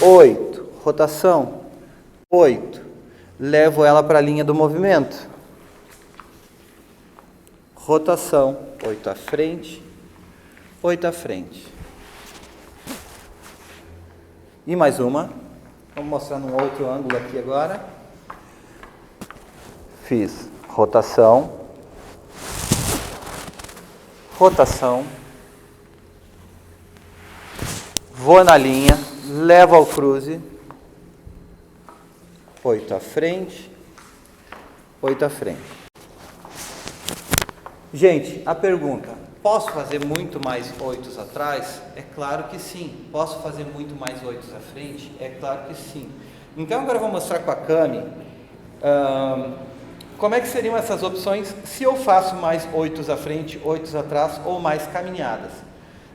8, rotação, 8, levo ela para a linha do movimento. Rotação, 8 à frente, 8 à frente. E mais uma. Vamos mostrar num outro ângulo aqui agora. Fiz rotação, rotação, vou na linha, levo ao cruze, 8 à frente, 8 à frente. Gente, a pergunta, posso fazer muito mais 8 atrás? É claro que sim. Posso fazer muito mais 8 à frente? É claro que sim. Então agora eu vou mostrar com a Cami como é que seriam essas opções se eu faço mais 8 à frente, 8 atrás ou mais caminhadas.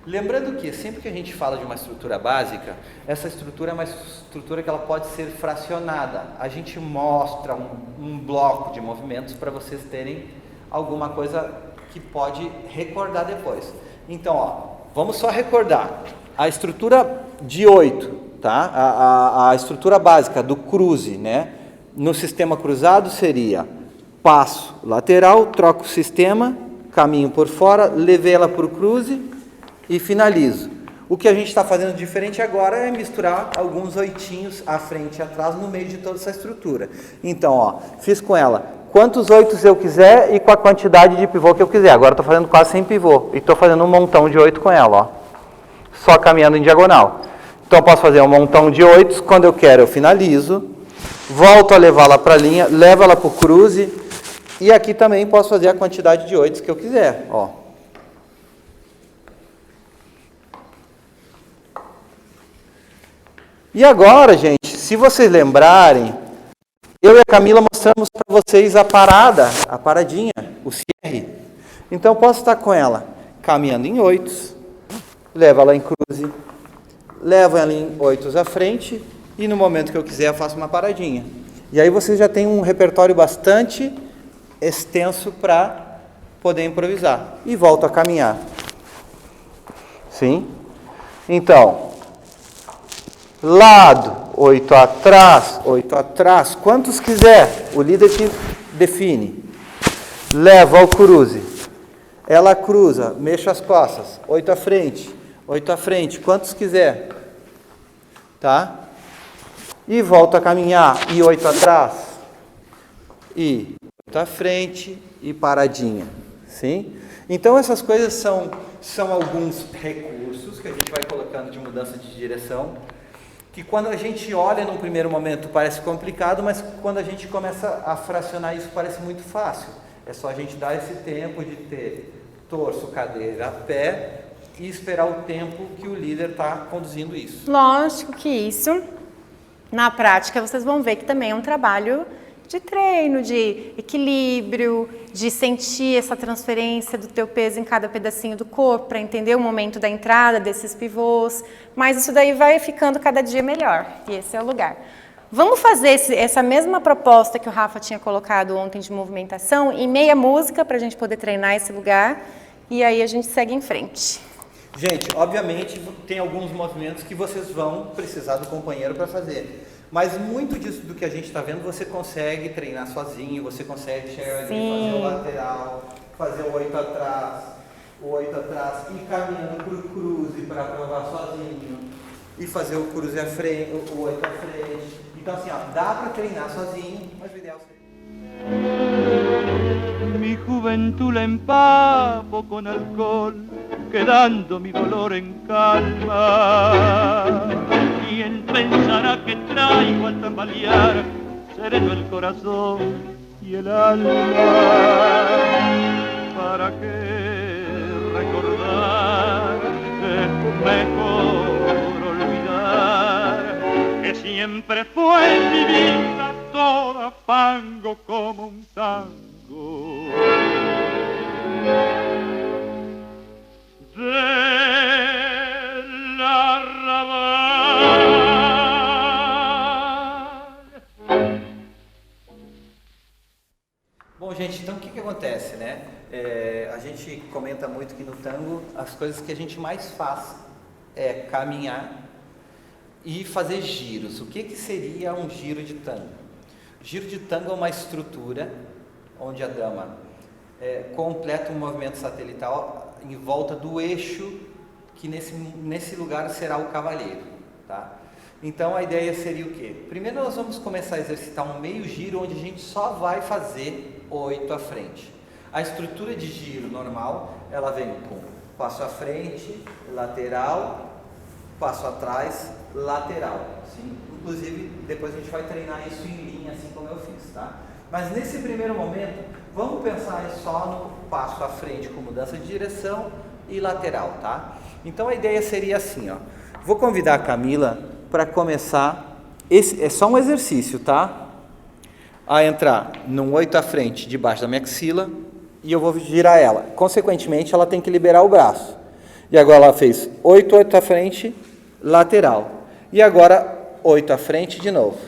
Lembrando que sempre que a gente fala de uma estrutura básica, essa estrutura é uma estrutura que ela pode ser fracionada. A gente mostra um bloco de movimentos para vocês terem alguma coisa que pode recordar depois. Então, ó, vamos só recordar. A estrutura de 8, tá? A estrutura básica do cruze, né? No sistema cruzado seria passo lateral, troco o sistema, caminho por fora, levei ela para o cruze e finalizo. O que a gente está fazendo diferente agora é misturar alguns oitinhos à frente e atrás no meio de toda essa estrutura. Então, ó, fiz com ela quantos oitos eu quiser e com a quantidade de pivô que eu quiser. Agora estou fazendo quase sem pivô e estou fazendo um montão de 8 com ela, ó, só caminhando em diagonal. Então eu posso fazer um montão de 8, quando eu quero eu finalizo, volto a levá-la para a linha, levo ela para o cruze e aqui também posso fazer a quantidade de 8 que eu quiser, ó. E agora, gente, se vocês lembrarem, eu e a Camila mostramos para vocês a paradinha, o cierre. Então, eu posso estar com ela caminhando em 8, levo ela em cruze, levo ela em 8 à frente e no momento que eu quiser eu faço uma paradinha. E aí vocês já têm um repertório bastante extenso para poder improvisar. E volto a caminhar. Sim? Então, lado, 8 atrás, quantos quiser, o líder que define. Levo ao cruze, ela cruza, mexo as costas, 8 à frente, quantos quiser, tá? E volto a caminhar, e 8 atrás, e 8 à frente, e paradinha, sim? Então essas coisas são alguns recursos que a gente vai colocando de mudança de direção, que quando a gente olha num primeiro momento parece complicado, mas quando a gente começa a fracionar isso parece muito fácil. É só a gente dar esse tempo de ter torso, cadeira, pé e esperar o tempo que o líder está conduzindo isso. Lógico que isso, na prática, vocês vão ver que também é um trabalho de treino, de equilíbrio, de sentir essa transferência do teu peso em cada pedacinho do corpo, para entender o momento da entrada desses pivôs, mas isso daí vai ficando cada dia melhor, e esse é o lugar. Vamos fazer essa mesma proposta que o Rafa tinha colocado ontem de movimentação em meia música, para a gente poder treinar esse lugar, e aí a gente segue em frente. Gente, obviamente tem alguns movimentos que vocês vão precisar do companheiro para fazer. Mas muito disso do que a gente está vendo, você consegue treinar sozinho, você consegue chegar ali, fazer o lateral, fazer o 8 atrás, e caminhando para o cruze para provar sozinho, e fazer o cruze à frente, o 8 à frente. Então assim, ó, dá para treinar sozinho, mas o ideal seria... Mi juventud la empapo con alcohol, quedando mi dolor en calma. ¿Quién pensará que traigo al tambalear sereno el corazón y el alma? ¿Para qué recordar? Es mejor olvidar que siempre fue en mi vida toda fango como un tango. Del arrabal. Bom, gente, então o que acontece, né? A gente comenta muito que no tango as coisas que a gente mais faz é caminhar e fazer giros. O que seria um giro de tango? Giro de tango é uma estrutura onde a dama completa um movimento satelital em volta do eixo que nesse lugar será o cavalheiro, tá? Então a ideia seria o quê? Primeiro nós vamos começar a exercitar um meio giro onde a gente só vai fazer 8 à frente. A estrutura de giro normal, ela vem com passo à frente, lateral, passo atrás, lateral. Sim? Inclusive depois a gente vai treinar isso em linha, assim como eu fiz, tá? Mas nesse primeiro momento, vamos pensar só no passo à frente com mudança de direção e lateral, tá? Então a ideia seria assim, ó. Vou convidar a Camila para começar, esse é só um exercício, tá? A entrar num 8 à frente, debaixo da minha axila, e eu vou girar ela. Consequentemente, ela tem que liberar o braço. E agora ela fez 8, 8 à frente, lateral. E agora 8 à frente de novo.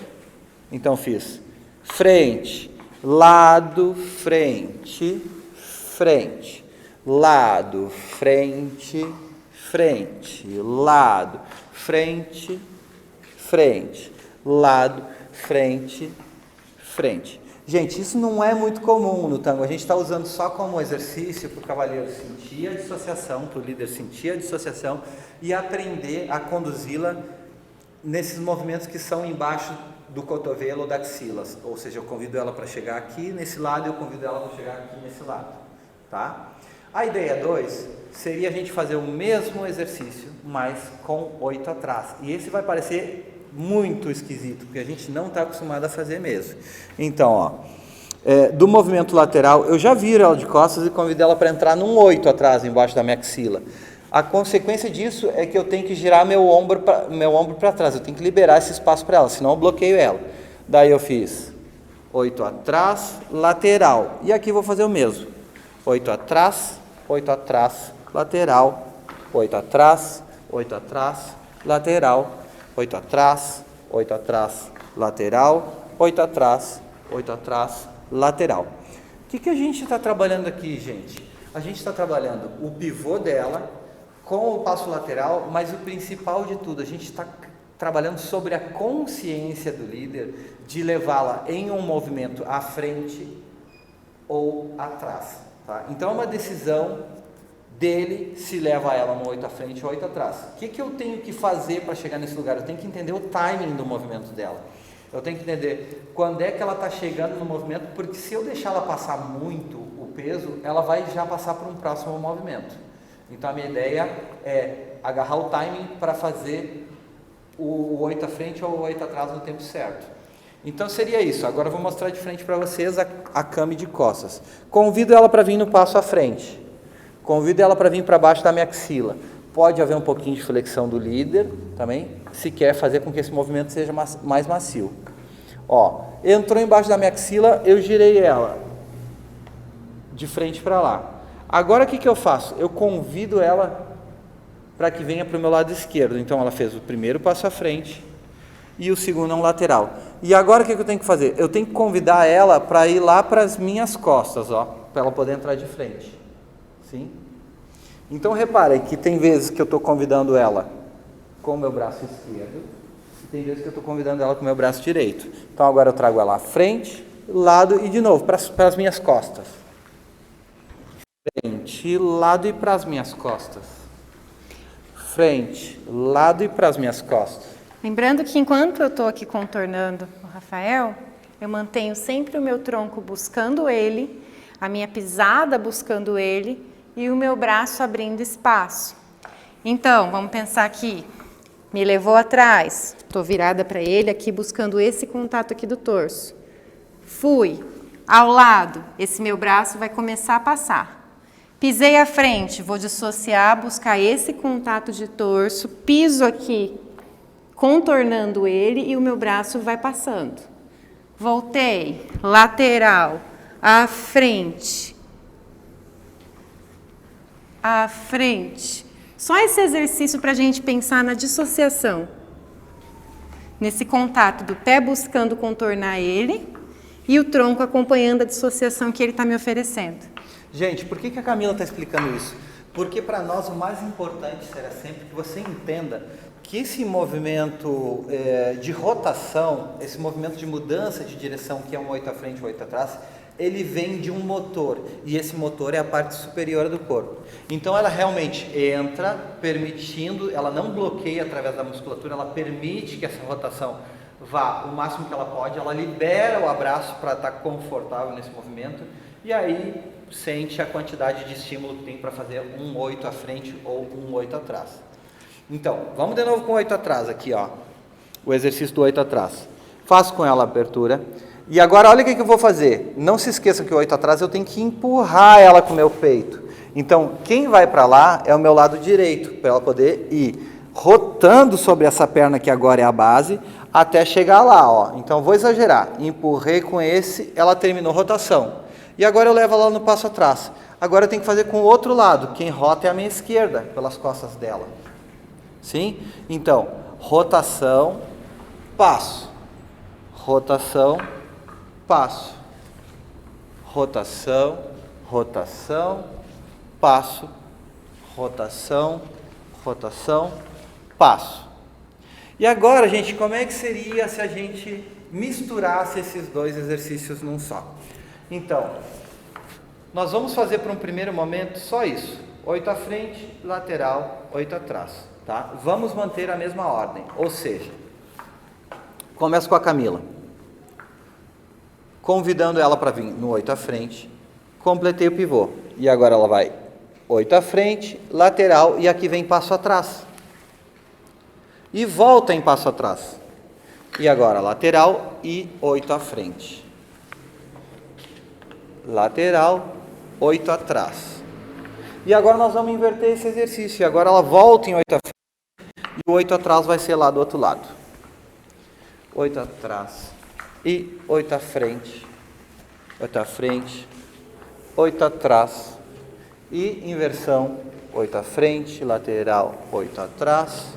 Então fiz frente, lado, frente, frente, lado, frente, frente, lado, frente, frente, lado, frente, frente. Gente, isso não é muito comum no tango. A gente está usando só como exercício para o cavaleiro sentir a dissociação, para o líder sentir a dissociação e aprender a conduzi-la nesses movimentos que são embaixo do cotovelo ou da axila. Ou seja, eu convido ela para chegar aqui nesse lado e eu convido ela para chegar aqui nesse lado. Tá? A ideia 2 seria a gente fazer o mesmo exercício, mas com 8 atrás. E esse vai parecer muito esquisito, porque a gente não está acostumado a fazer mesmo. Então, ó, do movimento lateral, eu já viro ela de costas e convido ela para entrar num 8 atrás, embaixo da minha axila. A consequência disso é que eu tenho que girar meu ombro para trás, eu tenho que liberar esse espaço para ela, senão eu bloqueio ela. Daí eu fiz 8 atrás, lateral. E aqui vou fazer o mesmo. 8 atrás, lateral, 8 atrás, lateral, 8 atrás, lateral, 8 atrás, lateral. O que a gente está trabalhando aqui, gente? A gente está trabalhando o pivô dela com o passo lateral, mas o principal de tudo, a gente está trabalhando sobre a consciência do líder de levá-la em um movimento à frente ou atrás. Tá? Então é uma decisão dele se leva ela no 8 à frente ou 8 atrás. O que eu tenho que fazer para chegar nesse lugar? Eu tenho que entender o timing do movimento dela. Eu tenho que entender quando é que ela está chegando no movimento, porque se eu deixar ela passar muito o peso, ela vai já passar para um próximo movimento. Então a minha ideia é agarrar o timing para fazer o 8 à frente ou o 8 atrás no tempo certo. Então seria isso. Agora eu vou mostrar de frente para vocês a cama de costas. Convido ela para vir no passo à frente. Convido ela para vir para baixo da minha axila. Pode haver um pouquinho de flexão do líder também, se quer fazer com que esse movimento seja mais macio. Ó, entrou embaixo da minha axila, eu girei ela de frente para lá. Agora o que eu faço? Eu convido ela para que venha para o meu lado esquerdo. Então ela fez o primeiro passo à frente e o segundo é um lateral. E agora o que eu tenho que fazer? Eu tenho que convidar ela para ir lá para as minhas costas, ó, para ela poder entrar de frente. Sim? Então reparem que tem vezes que eu estou convidando ela com o meu braço esquerdo e tem vezes que eu estou convidando ela com o meu braço direito. Então agora eu trago ela à frente, lado e de novo para as minhas costas. Frente, lado e para as minhas costas. Frente, lado e para as minhas costas. Lembrando que enquanto eu estou aqui contornando o Rafael, eu mantenho sempre o meu tronco buscando ele, a minha pisada buscando ele e o meu braço abrindo espaço. Então, vamos pensar aqui. Me levou atrás, estou virada para ele aqui buscando esse contato aqui do torso. Fui ao lado, esse meu braço vai começar a passar. Pisei à frente, vou dissociar, buscar esse contato de torso, piso aqui, contornando ele e o meu braço vai passando. Voltei, lateral, à frente. À frente. Só esse exercício para a gente pensar na dissociação. Nesse contato do pé buscando contornar ele e o tronco acompanhando a dissociação que ele está me oferecendo. Gente, por que a Camila está explicando isso? Porque para nós o mais importante será sempre que você entenda que esse movimento de rotação, esse movimento de mudança de direção, que é um 8 à frente e 8 atrás, ele vem de um motor, e esse motor é a parte superior do corpo. Então ela realmente entra permitindo, ela não bloqueia através da musculatura, ela permite que essa rotação vá o máximo que ela pode, ela libera o abraço para estar confortável nesse movimento, e aí sente a quantidade de estímulo que tem para fazer um 8 à frente ou um 8 atrás. Então, vamos de novo com o 8 atrás aqui, ó. O exercício do 8 atrás. Faço com ela a abertura. E agora olha o que eu vou fazer. Não se esqueça que o 8 atrás eu tenho que empurrar ela com o meu peito. Então, quem vai para lá é o meu lado direito, para ela poder ir rotando sobre essa perna que agora é a base, até chegar lá, ó. Então, vou exagerar. Empurrei com esse, ela terminou a rotação. E agora eu levo ela no passo atrás. Agora eu tenho que fazer com o outro lado. Quem rota é a minha esquerda, pelas costas dela. Sim? Então, rotação, passo. Rotação, passo. Rotação, rotação, passo. Rotação, rotação, passo. E agora, gente, como é que seria se a gente misturasse esses dois exercícios num só? Então, nós vamos fazer para um primeiro momento só isso. 8 à frente, lateral, 8 atrás, tá? Vamos manter a mesma ordem, ou seja, começo com a Camila, convidando ela para vir no 8 à frente, completei o pivô, e agora ela vai 8 à frente, lateral, e aqui vem passo atrás, e volta em passo atrás, e agora lateral e 8 à frente, lateral, 8 atrás. E agora nós vamos inverter esse exercício. E agora ela volta em 8 à frente. E o 8 atrás vai ser lá do outro lado. 8 atrás. E 8 à frente. 8 à frente. 8 atrás. E inversão. 8 à frente, lateral, 8 atrás.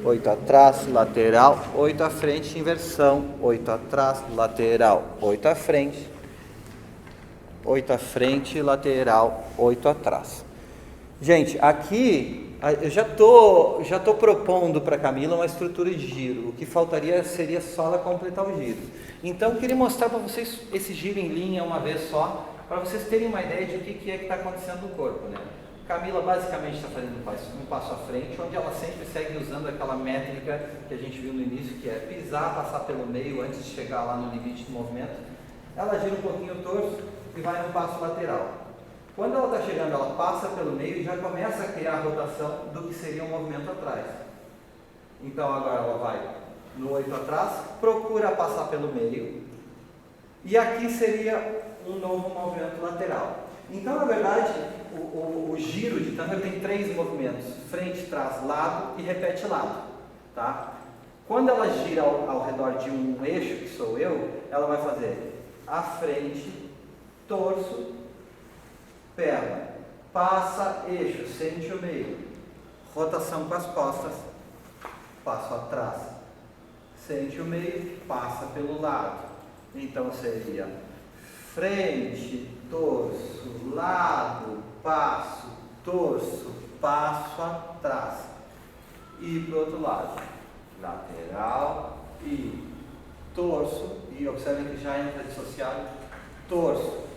8 atrás, lateral, 8 à frente, inversão. 8 atrás, lateral, 8 à frente. 8 à frente, lateral, 8 atrás. Gente, aqui eu já tô propondo para a Camila uma estrutura de giro. O que faltaria seria só ela completar o giro. Então, eu queria mostrar para vocês esse giro em linha uma vez só, para vocês terem uma ideia de o que é que está acontecendo no corpo, né? Camila basicamente está fazendo um passo à frente, onde ela sempre segue usando aquela métrica que a gente viu no início, que é pisar, passar pelo meio antes de chegar lá no limite do movimento. Ela gira um pouquinho o torso e vai no passo lateral. Quando ela está chegando, ela passa pelo meio e já começa a criar a rotação do que seria um movimento atrás. Então agora ela vai no 8 atrás, procura passar pelo meio, e aqui seria um novo movimento lateral. Então, na verdade, o giro de tango tem 3 movimentos: frente, trás, lado e repete lado, tá? Quando ela gira ao redor de um eixo, que sou eu, ela vai fazer à frente, torso, perna, passa, eixo, sente o meio, rotação com as costas, passo atrás, sente o meio, passa pelo lado. Então seria frente, torso, lado, passo, torso, passo atrás. E para o outro lado, lateral e torso, e observem que já entra dissociado, torso,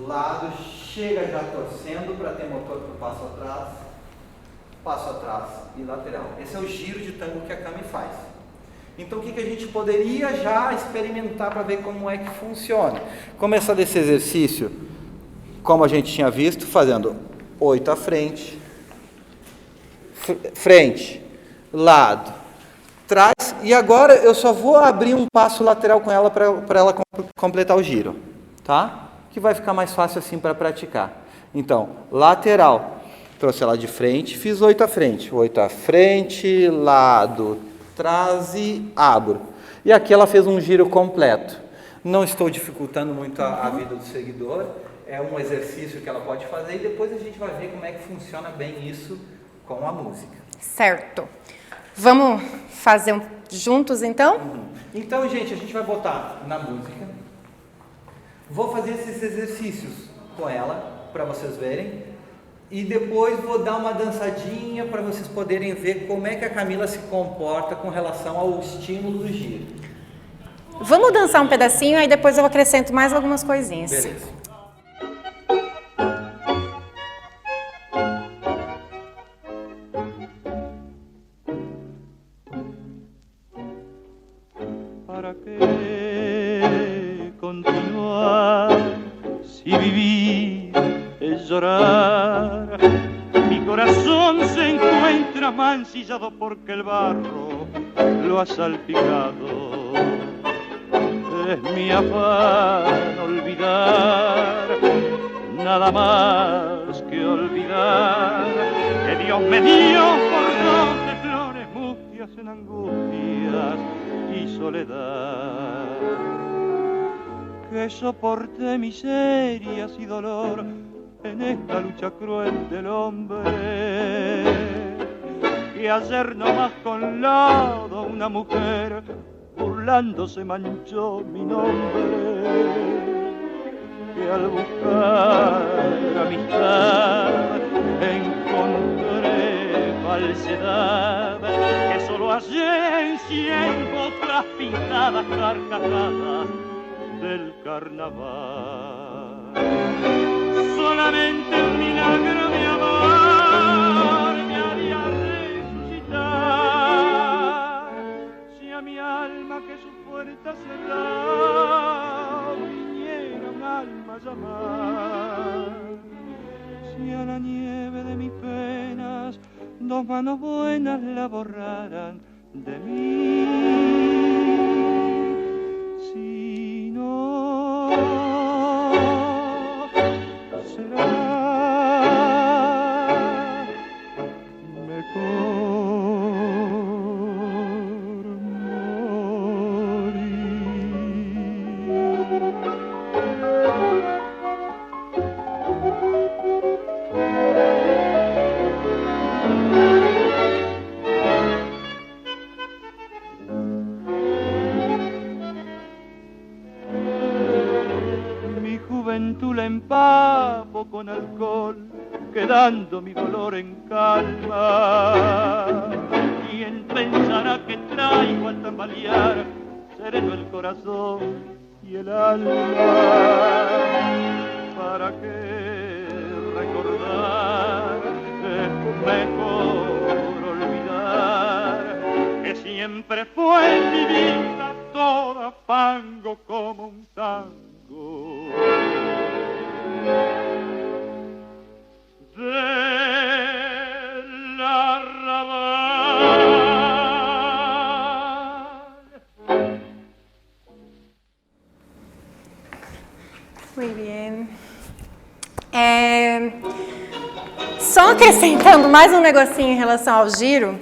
lado, chega já torcendo para ter motor para o passo atrás e lateral. Esse é o giro de tango que a Cami faz. Então, o que a gente poderia já experimentar para ver como é que funciona? Começar desse exercício, como a gente tinha visto, fazendo 8 à frente, frente, lado, trás, e agora eu só vou abrir um passo lateral com ela para ela completar o giro, tá? Que vai ficar mais fácil assim para praticar. Então, lateral, trouxe ela de frente, fiz 8 à frente, 8 à frente, lado, trás e abro. E aqui ela fez um giro completo. Não estou dificultando muito a vida do seguidor, é um exercício que ela pode fazer e depois a gente vai ver como é que funciona bem isso com a música. Certo. Vamos fazer juntos então? Então, gente, a gente vai botar na música. Vou fazer esses exercícios com ela para vocês verem. E depois vou dar uma dançadinha para vocês poderem ver como é que a Camila se comporta com relação ao estímulo do giro. Vamos dançar um pedacinho, aí depois eu acrescento mais algumas coisinhas. Beleza. ¿Para qué continuar si vivir es llorar? Mi corazón se encuentra mancillado porque el barro lo ha salpicado. Es mi afán olvidar, nada más que olvidar que Dios me dio cordón de flores mustias en angustias y soledad. que soporté miserias y dolor en esta lucha cruel del hombre. Y ayer nomás con lodo una mujer burlándose manchó mi nombre. Que al buscar amistad encontré falsedad, que solo hallé en 100 otras pintadas carcajadas del carnaval. Solamente un milagro de amor me haría resucitar, si a mi alma que su puerta cerrada viniera un alma a llamar, si a la nieve de mis penas 2 manos buenas la borraran de mí. Si no, será mejor morir. Juventud la empapo con alcohol, quedando mi dolor en calma. ¿Quién pensará que traigo al tambalear sereno el corazón y el alma? ¿Para qué recordar? Es mejor olvidar que siempre fue en mi vida toda fango como un tango del arrabal. Muy bien. Só acrescentando mais um negocinho em relação ao giro,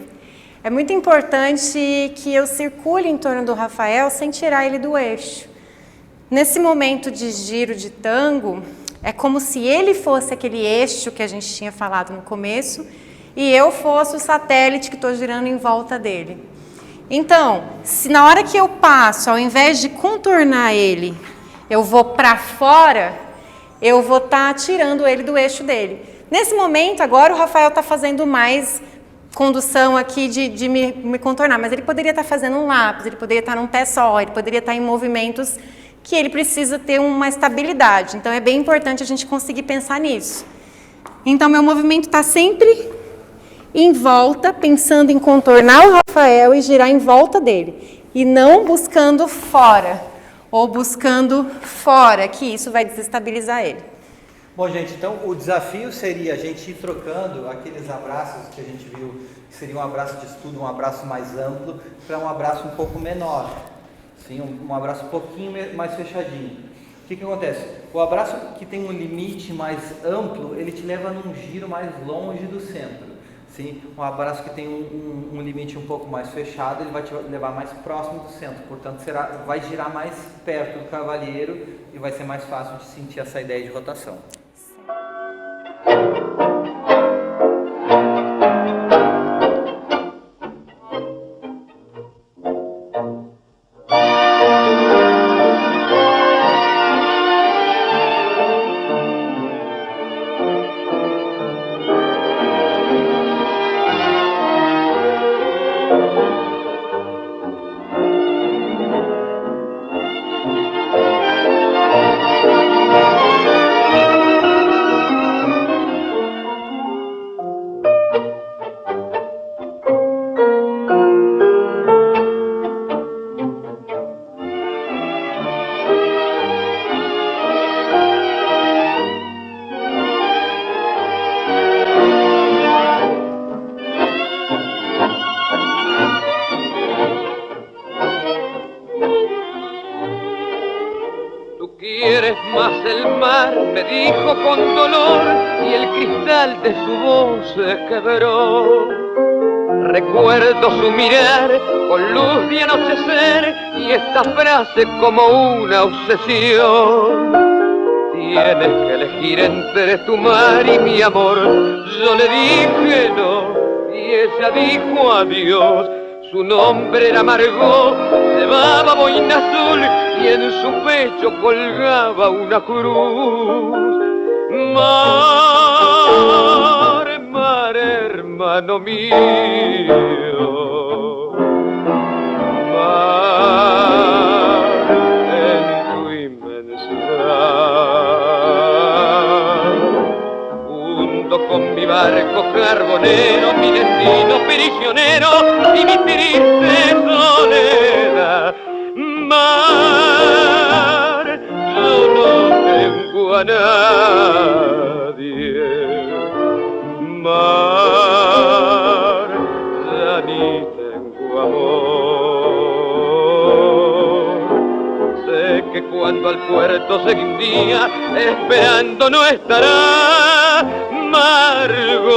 é muito importante que eu circule em torno do Rafael sem tirar ele do eixo. Nesse momento de giro de tango, é como se ele fosse aquele eixo que a gente tinha falado no começo e eu fosse o satélite que estou girando em volta dele. Então, se na hora que eu passo, ao invés de contornar ele, eu vou para fora, eu vou estar tirando ele do eixo dele. Nesse momento, agora o Rafael está fazendo mais condução aqui de me contornar, mas ele poderia estar fazendo um lápis, ele poderia estar num pé só, ele poderia estar em movimentos que ele precisa ter uma estabilidade. Então, é bem importante a gente conseguir pensar nisso. Então, meu movimento está sempre em volta, pensando em contornar o Rafael e girar em volta dele. E não buscando fora, ou buscando fora, que isso vai desestabilizar ele. Bom, gente, então o desafio seria a gente ir trocando aqueles abraços que a gente viu, que seria um abraço de estudo, um abraço mais amplo, para um abraço um pouco menor. Sim, um abraço um pouquinho mais fechadinho. O que acontece? O abraço que tem um limite mais amplo, ele te leva num giro mais longe do centro. Sim, um abraço que tem um limite um pouco mais fechado, ele vai te levar mais próximo do centro. Portanto, vai girar mais perto do cavalheiro e vai ser mais fácil de sentir essa ideia de rotação. Me dijo con dolor y el cristal de su voz se quebró. Recuerdo su mirar con luz de anochecer y esta frase como una obsesión. Tienes que elegir entre tu mar y mi amor. Yo le dije no y ella dijo adiós. Su nombre era Margot, llevaba boina azul y en su pecho colgaba una cruz. Mar, mar, hermano mío, mar en tu inmensidad. Hundo con mi barco carbonero mi destino prisionero y mi triste soledad. Mar, yo no tengo a nadie. Mar, ya ni tengo amor. Sé que cuando al puerto llegue un día, esperando no estará Margot.